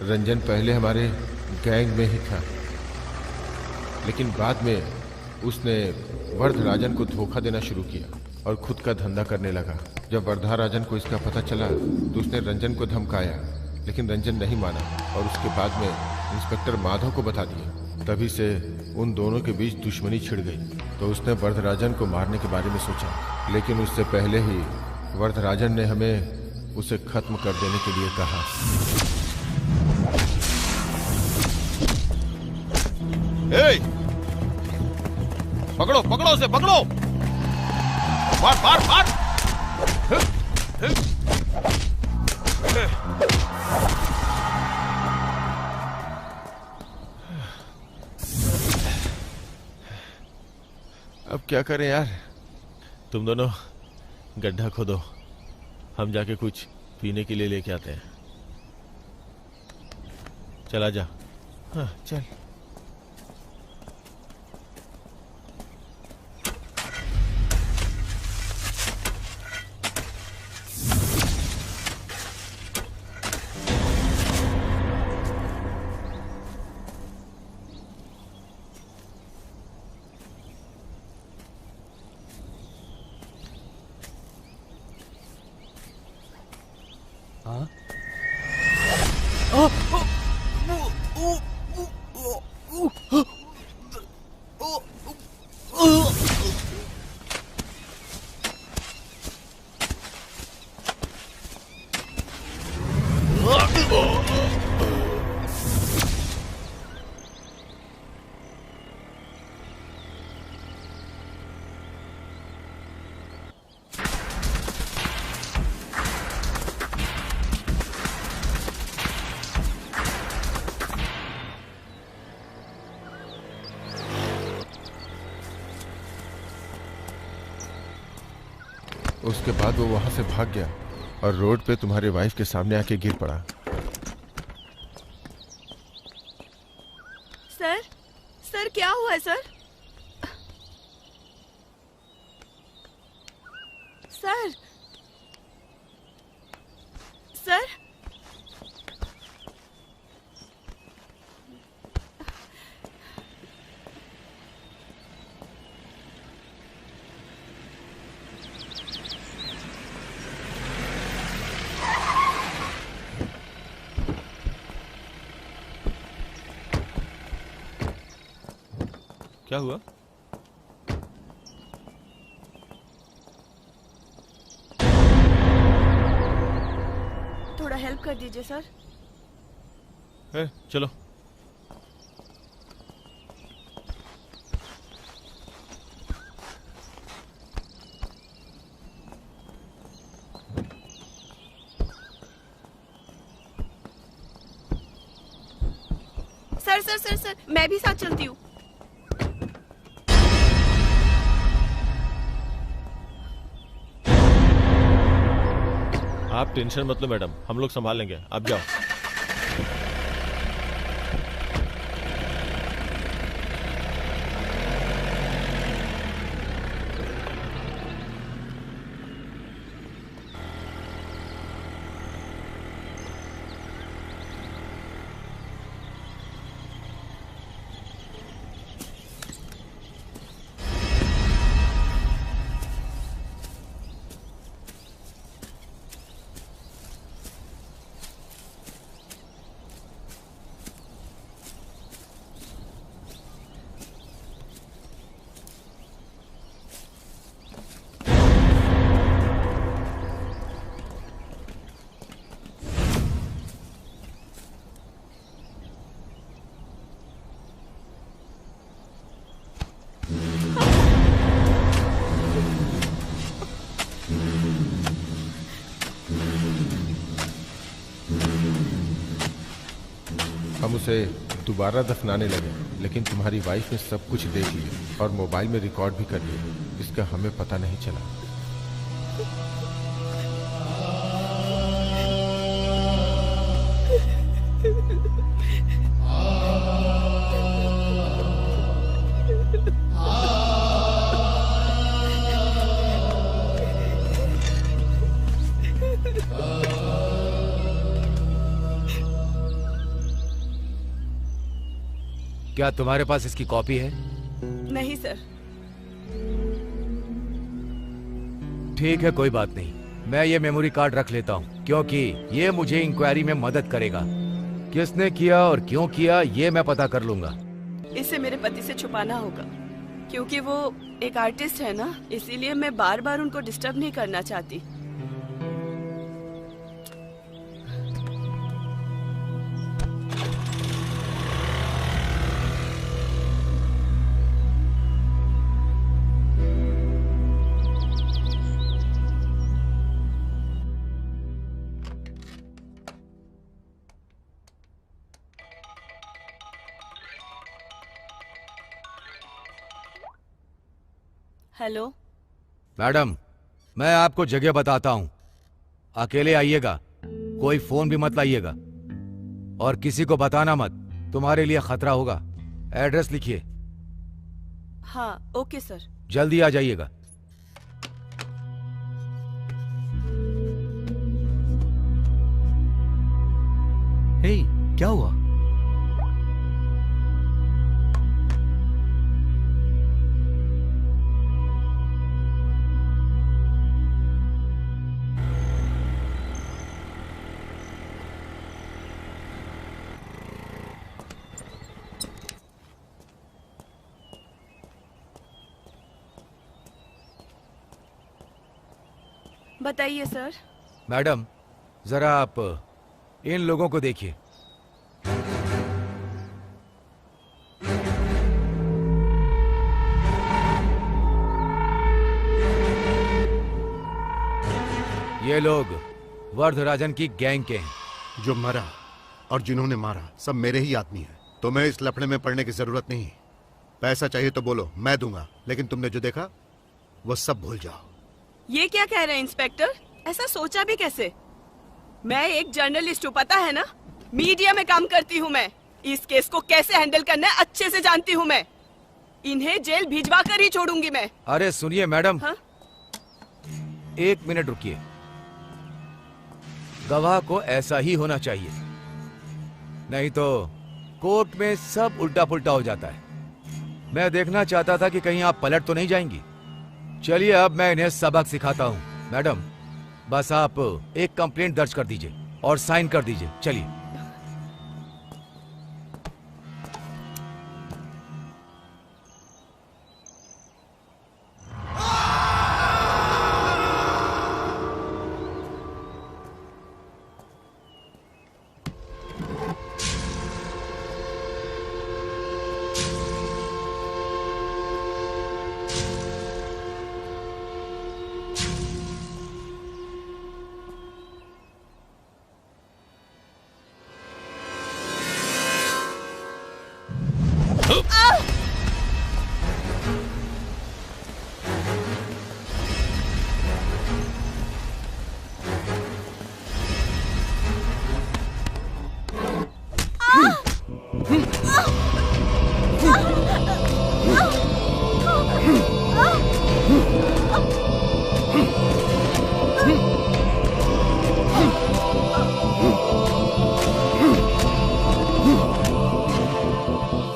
रंजन पहले हमारे गैंग में ही था, लेकिन बाद में उसने वरदराजन को धोखा देना शुरू किया और खुद का धंधा करने लगा। जब वरदराजन को इसका पता चला तो उसने रंजन को धमकाया, लेकिन रंजन नहीं माना और उसके बाद में इंस्पेक्टर माधव को बता दिया। तभी से उन दोनों के बीच दुश्मनी छिड़ गई। तो उसने वरदराजन को मारने के बारे में सोचा, लेकिन उससे पहले ही वरदराजन ने हमें उसे खत्म कर देने के लिए कहा। पकड़ो पकड़ो उसे, पकड़ो। मार मार मार। अब क्या करें यार? तुम दोनों गड्ढा खोदो, हम जाके कुछ पीने के लिए लेके आते हैं। चला जा। हाँ चल। उसके बाद वो वहां से भाग गया और रोड पे तुम्हारे वाइफ के सामने आके गिर पड़ा। सर, सर क्या हुआ है सर? सर, सर, क्या हुआ? थोड़ा हेल्प कर दीजिए सर। चलो। सर सर सर सर, मैं भी साथ चलती हूँ। आप टेंशन मत लो मैडम, हम लोग संभाल लेंगे, आप जाओ। हम उसे दोबारा दफनाने लगे, लेकिन तुम्हारी वाइफ ने सब कुछ देख लिया और मोबाइल में रिकॉर्ड भी कर लिया, जिसका हमें पता नहीं चला। क्या तुम्हारे पास इसकी कॉपी है? नहीं सर। ठीक है, कोई बात नहीं, मैं ये मेमोरी कार्ड रख लेता हूँ, क्योंकि ये मुझे इंक्वायरी में मदद करेगा। किसने किया और क्यों किया ये मैं पता कर लूंगा। इसे मेरे पति से छुपाना होगा, क्योंकि वो एक आर्टिस्ट है ना, इसीलिए मैं बार बार उनको डिस्टर्ब नहीं करना चाहती। हेलो मैडम, मैं आपको जगह बताता हूँ, अकेले आइएगा, कोई फोन भी मत लाइएगा और किसी को बताना मत, तुम्हारे लिए खतरा होगा। एड्रेस लिखिए। हाँ ओके सर। जल्दी आ जाइएगा। हे, क्या हुआ? बताइए सर। मैडम, जरा आप इन लोगों को देखिए। ये लोग वर्धराजन की गैंग के हैं। जो मरा और जिन्होंने मारा सब मेरे ही आदमी हैं। तुम्हें इस लफड़े में पड़ने की जरूरत नहीं। पैसा चाहिए तो बोलो, मैं दूंगा, लेकिन तुमने जो देखा वो सब भूल जाओ। ये क्या कह रहे हैं इंस्पेक्टर? ऐसा सोचा भी कैसे? मैं एक जर्नलिस्ट हूँ, पता है ना, मीडिया में काम करती हूँ मैं। इस केस को कैसे हैंडल करना है अच्छे से जानती हूँ मैं। इन्हें जेल भिजवा कर ही छोड़ूंगी मैं। अरे सुनिए मैडम। हाँ? 1 मिनट रुकिए। गवाह को ऐसा ही होना चाहिए, नहीं तो कोर्ट में सब उल्टा पुल्टा हो जाता है। मैं देखना चाहता था कि कहीं आप पलट तो नहीं जाएंगी। चलिए अब मैं इन्हें सबक सिखाता हूँ। मैडम, बस आप एक कंप्लेंट दर्ज कर दीजिए और साइन कर दीजिए। चलिए।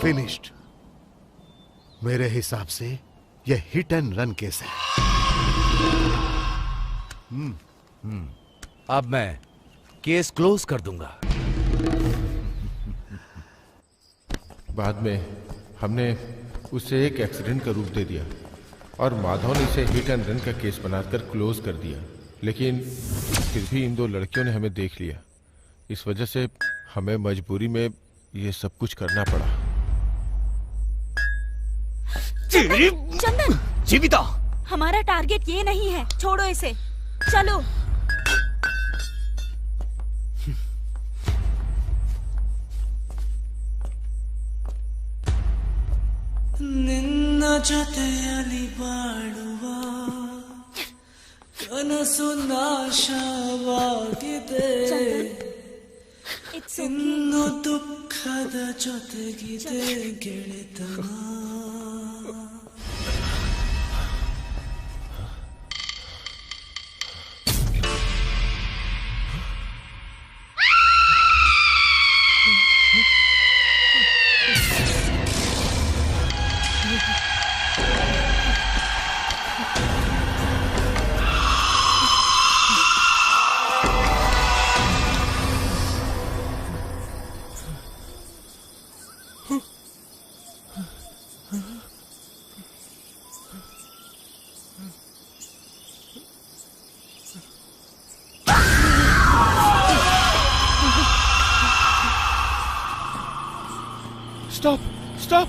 फिनिश्ड। मेरे हिसाब से यह हिट एंड रन केस है। अब मैं केस क्लोज कर दूंगा। बाद में हमने उसे एक एक्सीडेंट का रूप दे दिया और माधव ने इसे हिट एंड रन का केस बनाकर क्लोज कर दिया। लेकिन फिर भी इन दो लड़कियों ने हमें देख लिया। इस वजह से हमें मजबूरी में ये सब कुछ करना पड़ा। चंदन, जीविता, हमारा टारगेट ये नहीं है, छोड़ो इसे, चलो। ನಿನ್ನ ಜೊತೆಯಲ್ಲಿ ಬಾಳುವ ಕನಸು ನಾಶವಾಗಿದೆ, ಇನ್ನು ದುಃಖದ ಜೊತೆಗಿದೆ ಗೆಳೆತನ. Stop, stop.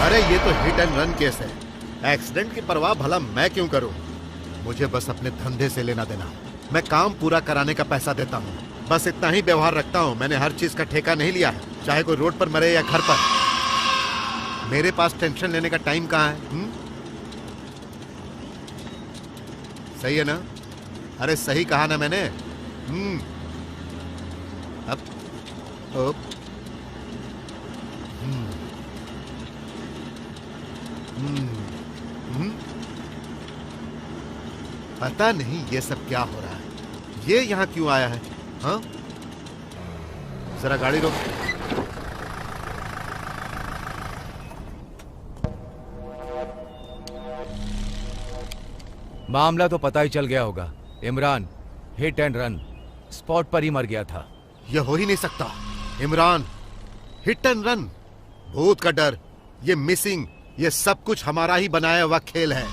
अरे ये तो हिट एंड रन केस है। एक्सीडेंट की परवाह भला मैं क्यों करूं? मुझे बस अपने धंधे से लेना देना। मैं काम पूरा कराने का पैसा देता हूं, बस इतना ही व्यवहार रखता हूं। मैंने हर चीज का ठेका नहीं लिया है, चाहे कोई रोड पर मरे या घर पर। मेरे पास टेंशन लेने का टाइम कहाँ है? सही है ना? अरे सही कहा ना मैंने? अब पता नहीं ये सब क्या हो रहा है। ये यहाँ क्यों आया है? हाँ, जरा गाड़ी रोक। मामला तो पता ही चल गया होगा। Imran hit and run spot पर ही मर गया था। यह हो ही नहीं सकता। इमरान हिट एंड रन, भूत का डर, ये मिसिंग, ये सब कुछ हमारा ही बनाया हुआ खेल है।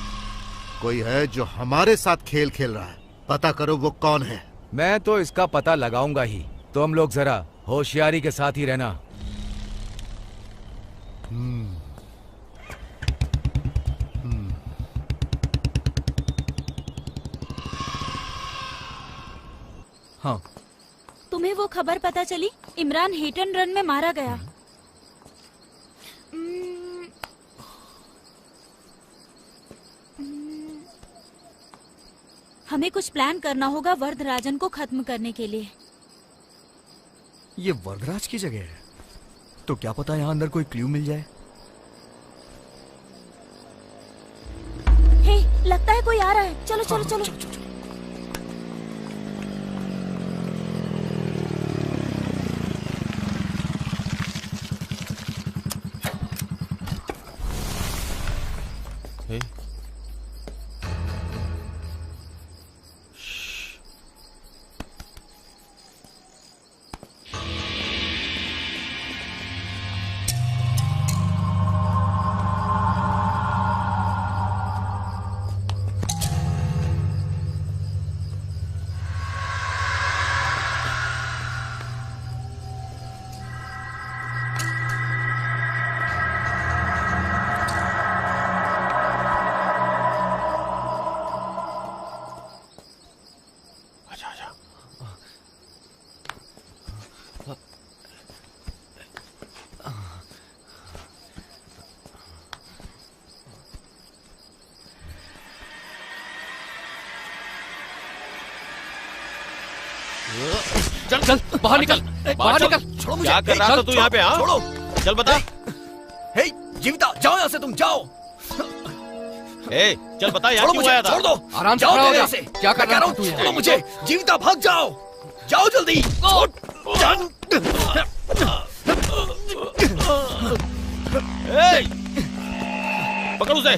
कोई है जो हमारे साथ खेल खेल रहा है। पता करो वो कौन है। मैं तो इसका पता लगाऊंगा ही। तुम लोग जरा होशियारी के साथ ही रहना। हाँ, तुम्हें वो खबर पता चली? इमरान हिट एंड रन में मारा गया। हमें कुछ प्लान करना होगा वरदराजन को खत्म करने के लिए। ये वरदराज की जगह है, तो क्या पता यहाँ अंदर कोई क्लू मिल जाए। हे, लगता है कोई आ रहा है। चलो चलो चलो, चलो, चलो, चलो। हे? चल चल बाहर निकल, बाहर निकल। छोड़ो मुझे। क्या कर रहा था तू यहाँ पे? हाँ, छोड़ो। चल बता। हे जीविता, जाओ यहाँ से, तुम जाओ। ए, चल बता यहाँ छोड़ो क्यों मुझे, आया था? छोड़ दो। आराम से जाओ खड़ा हो मेरे जा। से। क्या कर मैं कह रहा रहा है तू हूँ, यहाँ? छोड़ो मुझे। जीविता भाग जाओ, जाओ जल्दी। ए, पकड़ उसे।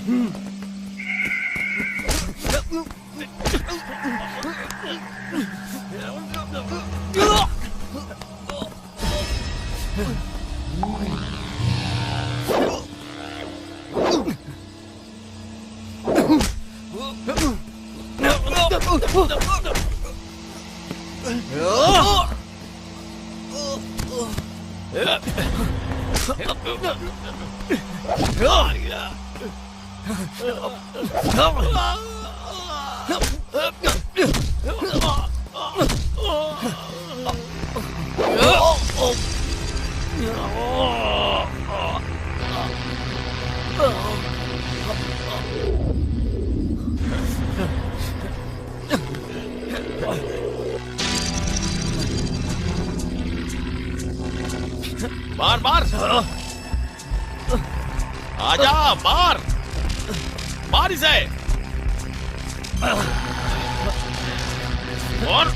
मार मार, आजा, मार मार इसे। और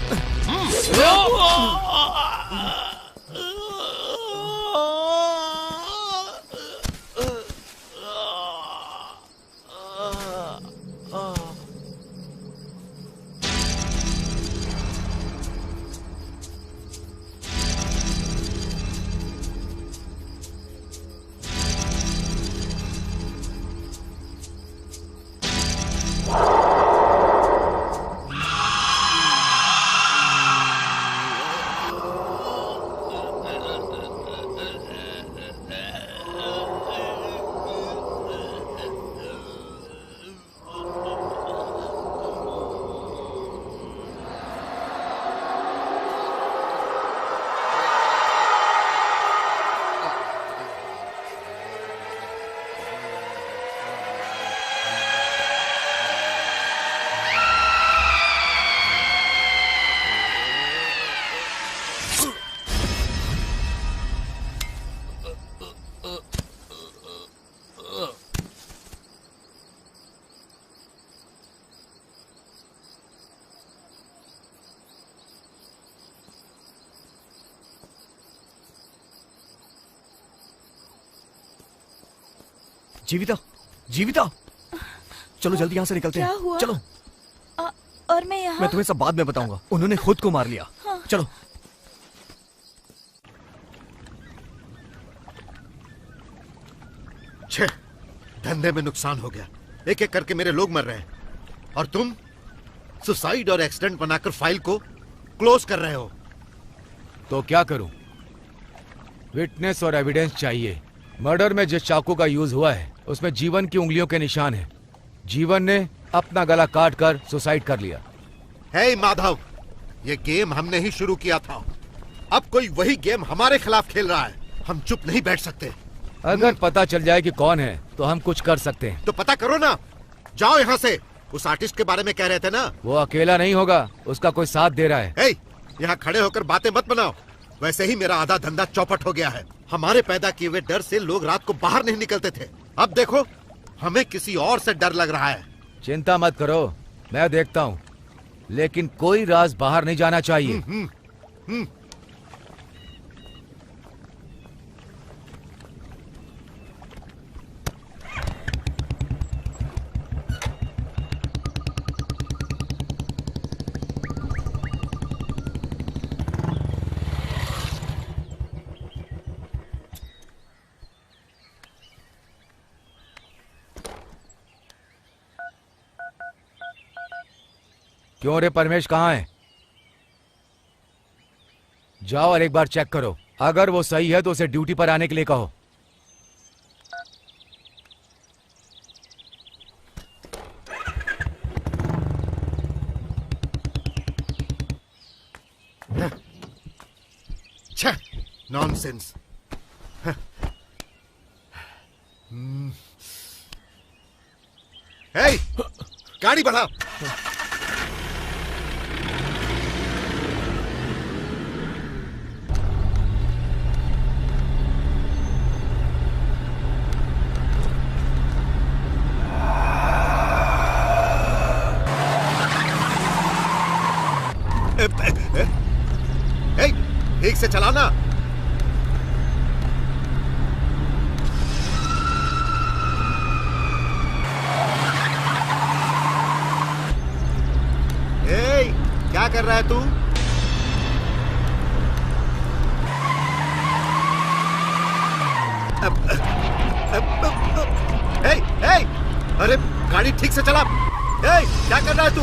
जीविता, जीविता, चलो जल्दी यहाँ से निकलते क्या हैं। हुआ? चलो। और मैं यहाँ? मैं तुम्हें सब बाद में बताऊंगा। उन्होंने खुद को मार लिया। हाँ। चलो। छे, धंधे में नुकसान हो गया। एक एक करके मेरे लोग मर रहे हैं और तुम सुसाइड और एक्सीडेंट बनाकर फाइल को क्लोज कर रहे हो। तो क्या करूं? विटनेस और एविडेंस चाहिए। मर्डर में जिस चाकू का यूज हुआ है उसमें जीवन की उंगलियों के निशान हैं। जीवन ने अपना गला काट कर सुसाइड कर लिया। हे माधव, ये गेम हमने ही शुरू किया था। अब कोई वही गेम हमारे खिलाफ खेल रहा है। हम चुप नहीं बैठ सकते। अगर पता चल जाए कि कौन है तो हम कुछ कर सकते हैं। तो पता करो ना। जाओ यहाँ से। उस आर्टिस्ट के बारे में कह रहे थे ना? वो अकेला नहीं होगा, उसका कोई साथ दे रहा है। हे, यहाँ खड़े होकर बातें मत बनाओ। वैसे ही मेरा आधा धंधा चौपट हो गया है। हमारे पैदा किए हुए डर से लोग रात को बाहर नहीं निकलते थे। अब देखो, हमें किसी और से डर लग रहा है। चिंता मत करो, मैं देखता हूँ, लेकिन कोई राज बाहर नहीं जाना चाहिए। क्यों रे परमेश, कहाँ है? जाओ और एक बार चेक करो। अगर वो सही है तो उसे ड्यूटी पर आने के लिए कहो। नॉनसेंस। हे, गाड़ी बढ़ा। ठीक से चलाना। क्या कर रहा है तू? अरे गाड़ी ठीक से चला। क्या कर रहा है तू?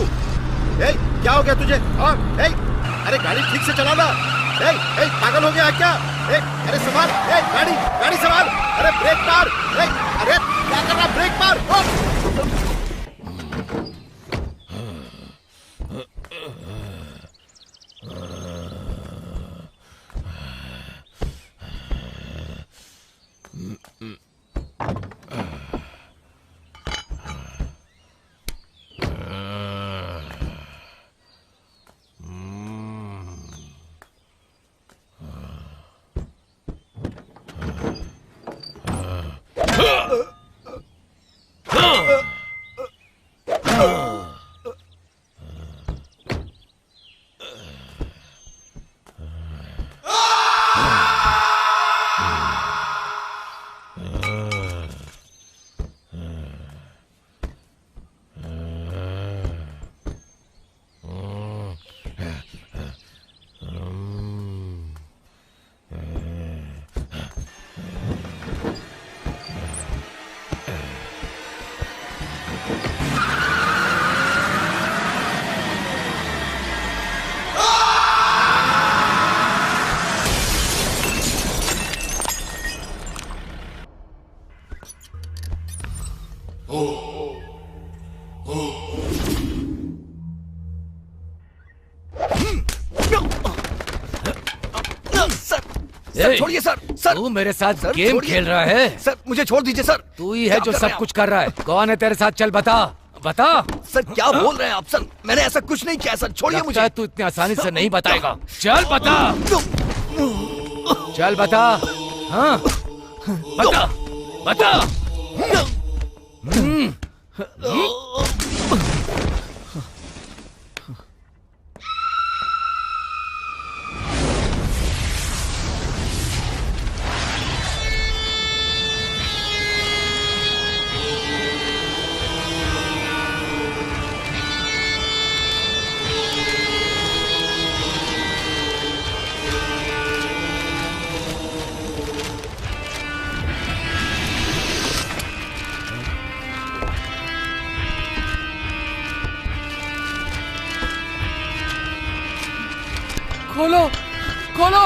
क्या हो गया तुझे? अरे गाड़ी ठीक से चलाना। पागल हो गया क्या? अरे संभाल, गाड़ी संभाल। अरे ब्रेक मार। अरे क्या कर रहा? ब्रेक मार। सर छोड़िए सर। सर तू मेरे साथ गेम खेल रहा है? सर मुझे छोड़ दीजिए सर। तू ही है जो सब कुछ कर रहा है। कौन है तेरे साथ? चल बता बता। सर क्या बोल रहे हैं आप? सर मैंने ऐसा कुछ नहीं किया सर, छोड़िए मुझे। तू इतनी आसानी से नहीं बताएगा। चल बता, चल बता। हाँ बता बता। खोलो खोलो।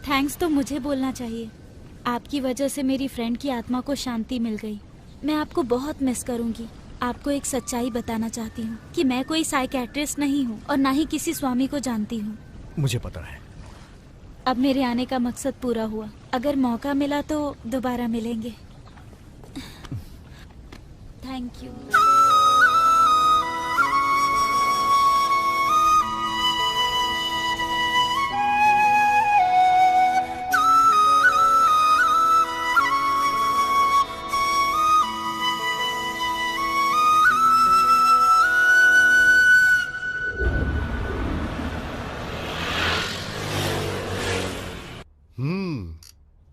थैंक्स तो मुझे बोलना चाहिए। आपकी वजह से मेरी फ्रेंड की आत्मा को शांति मिल गई। मैं आपको बहुत मिस करूंगी। आपको एक सच्चाई बताना चाहती हूँ कि मैं कोई साइकेट्रिस्ट नहीं हूँ और ना ही किसी स्वामी को जानती हूँ। मुझे पता है। अब मेरे आने का मकसद पूरा हुआ। अगर मौका मिला तो दोबारा मिलेंगे। Thank you.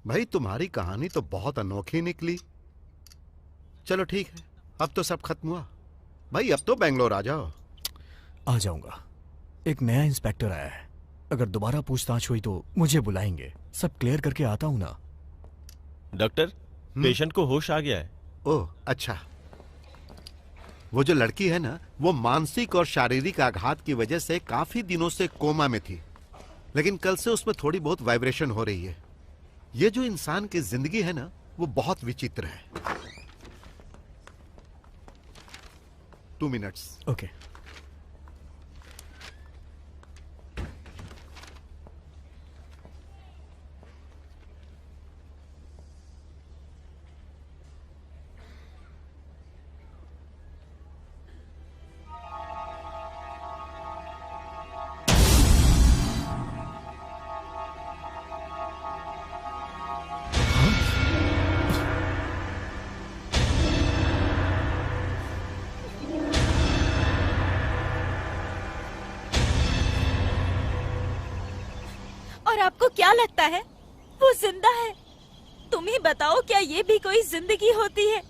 भाई तुम्हारी कहानी तो बहुत अनोखी निकली। चलो ठीक है, अब तो सब खत्म हुआ। भाई अब तो बेंगलोर आ जाओ। आ जाऊंगा। एक नया इंस्पेक्टर आया है, अगर दोबारा पूछताछ हुई तो मुझे बुलाएंगे। सब क्लियर करके आता हूं ना। डॉक्टर, पेशेंट को होश आ गया है। ओह अच्छा। वो जो लड़की है ना, वो मानसिक और शारीरिक आघात की वजह से काफी दिनों से कोमा में थी, लेकिन कल से उसमें थोड़ी बहुत वाइब्रेशन हो रही है। ये जो इंसान की जिंदगी है ना, वो बहुत विचित्र है। 2 मिनट्स। ओके। और आपको क्या लगता है वो जिंदा है? तुम ही बताओ, क्या ये भी कोई जिंदगी होती है?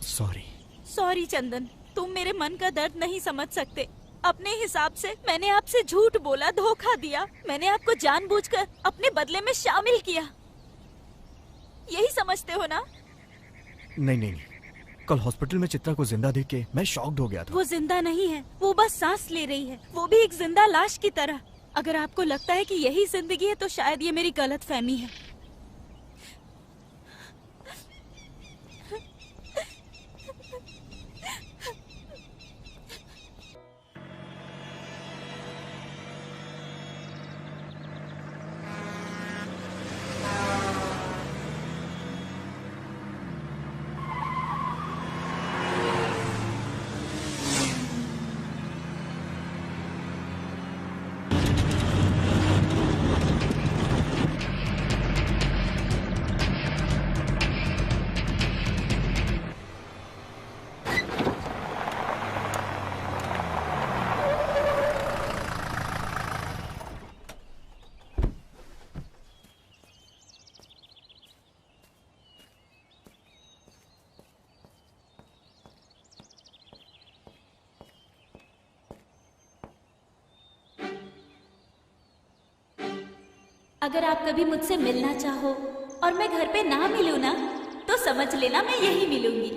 सॉरी। सॉरी चंदन, तुम मेरे मन का दर्द नहीं समझ सकते। अपने हिसाब से मैंने आपसे झूठ बोला, धोखा दिया। मैंने आपको जानबूझकर अपने बदले में शामिल किया। यही समझते हो ना? नहीं नहीं नहीं, कल हॉस्पिटल में चित्रा को जिंदा देख के मैं शॉक्ड हो गया था। वो जिंदा नहीं है, वो बस सांस ले रही है, वो भी एक जिंदा लाश की तरह। अगर आपको लगता है कि यही जिंदगी है तो शायद ये मेरी गलतफहमी है। अगर आप कभी मुझसे मिलना चाहो और मैं घर पे ना मिलूं ना, तो समझ लेना मैं यही मिलूंगी।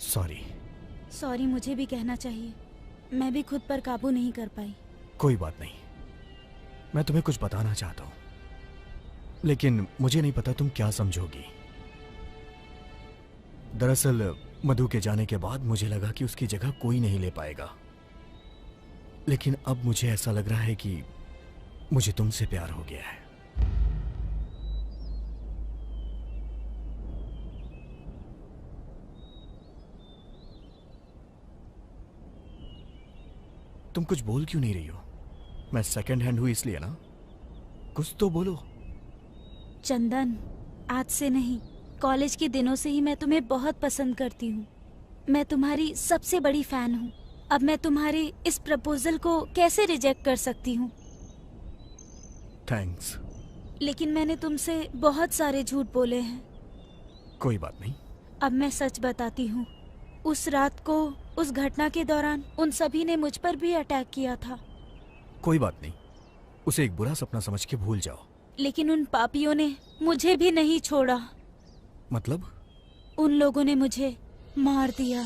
सॉरी। सॉरी मुझे भी कहना चाहिए। मैं भी खुद पर काबू नहीं कर पाई। कोई बात नहीं, मैं तुम्हें कुछ बताना चाहता हूं, लेकिन मुझे नहीं पता तुम क्या समझोगी। दरअसल मधु के जाने के बाद मुझे लगा कि उसकी जगह कोई नहीं ले पाएगा, लेकिन अब मुझे ऐसा लग रहा है कि मुझे तुमसे प्यार हो गया है। तुम कुछ बोल क्यों नहीं रही हो? मैं सेकंड हैंड हुई इसलिए ना? कुछ तो बोलो। चंदन, आज से नहीं, कॉलेज के दिनों से ही मैं तुम्हें बहुत पसंद करती हूँ। मैं तुम्हारी सबसे बड़ी फैन हूँ। अब मैं तुम्हारे इस प्रपोजल को कैसे रिजेक्ट कर सकती हूँ? थैंक्स। लेकिन मैंने तुमसे बहुत सारे झूठ बोले हैं। कोई बात नहीं। अब मैं सच बताती हूँ। उस रात को, उस घटना के दौरान उन सभी ने मुझ पर भी अटैक किया था। कोई बात नहीं, उसे एक बुरा सपना समझ के भूल जाओ। लेकिन उन पापियों ने मुझे भी नहीं छोड़ा। मतलब? उन लोगों ने मुझे मार दिया।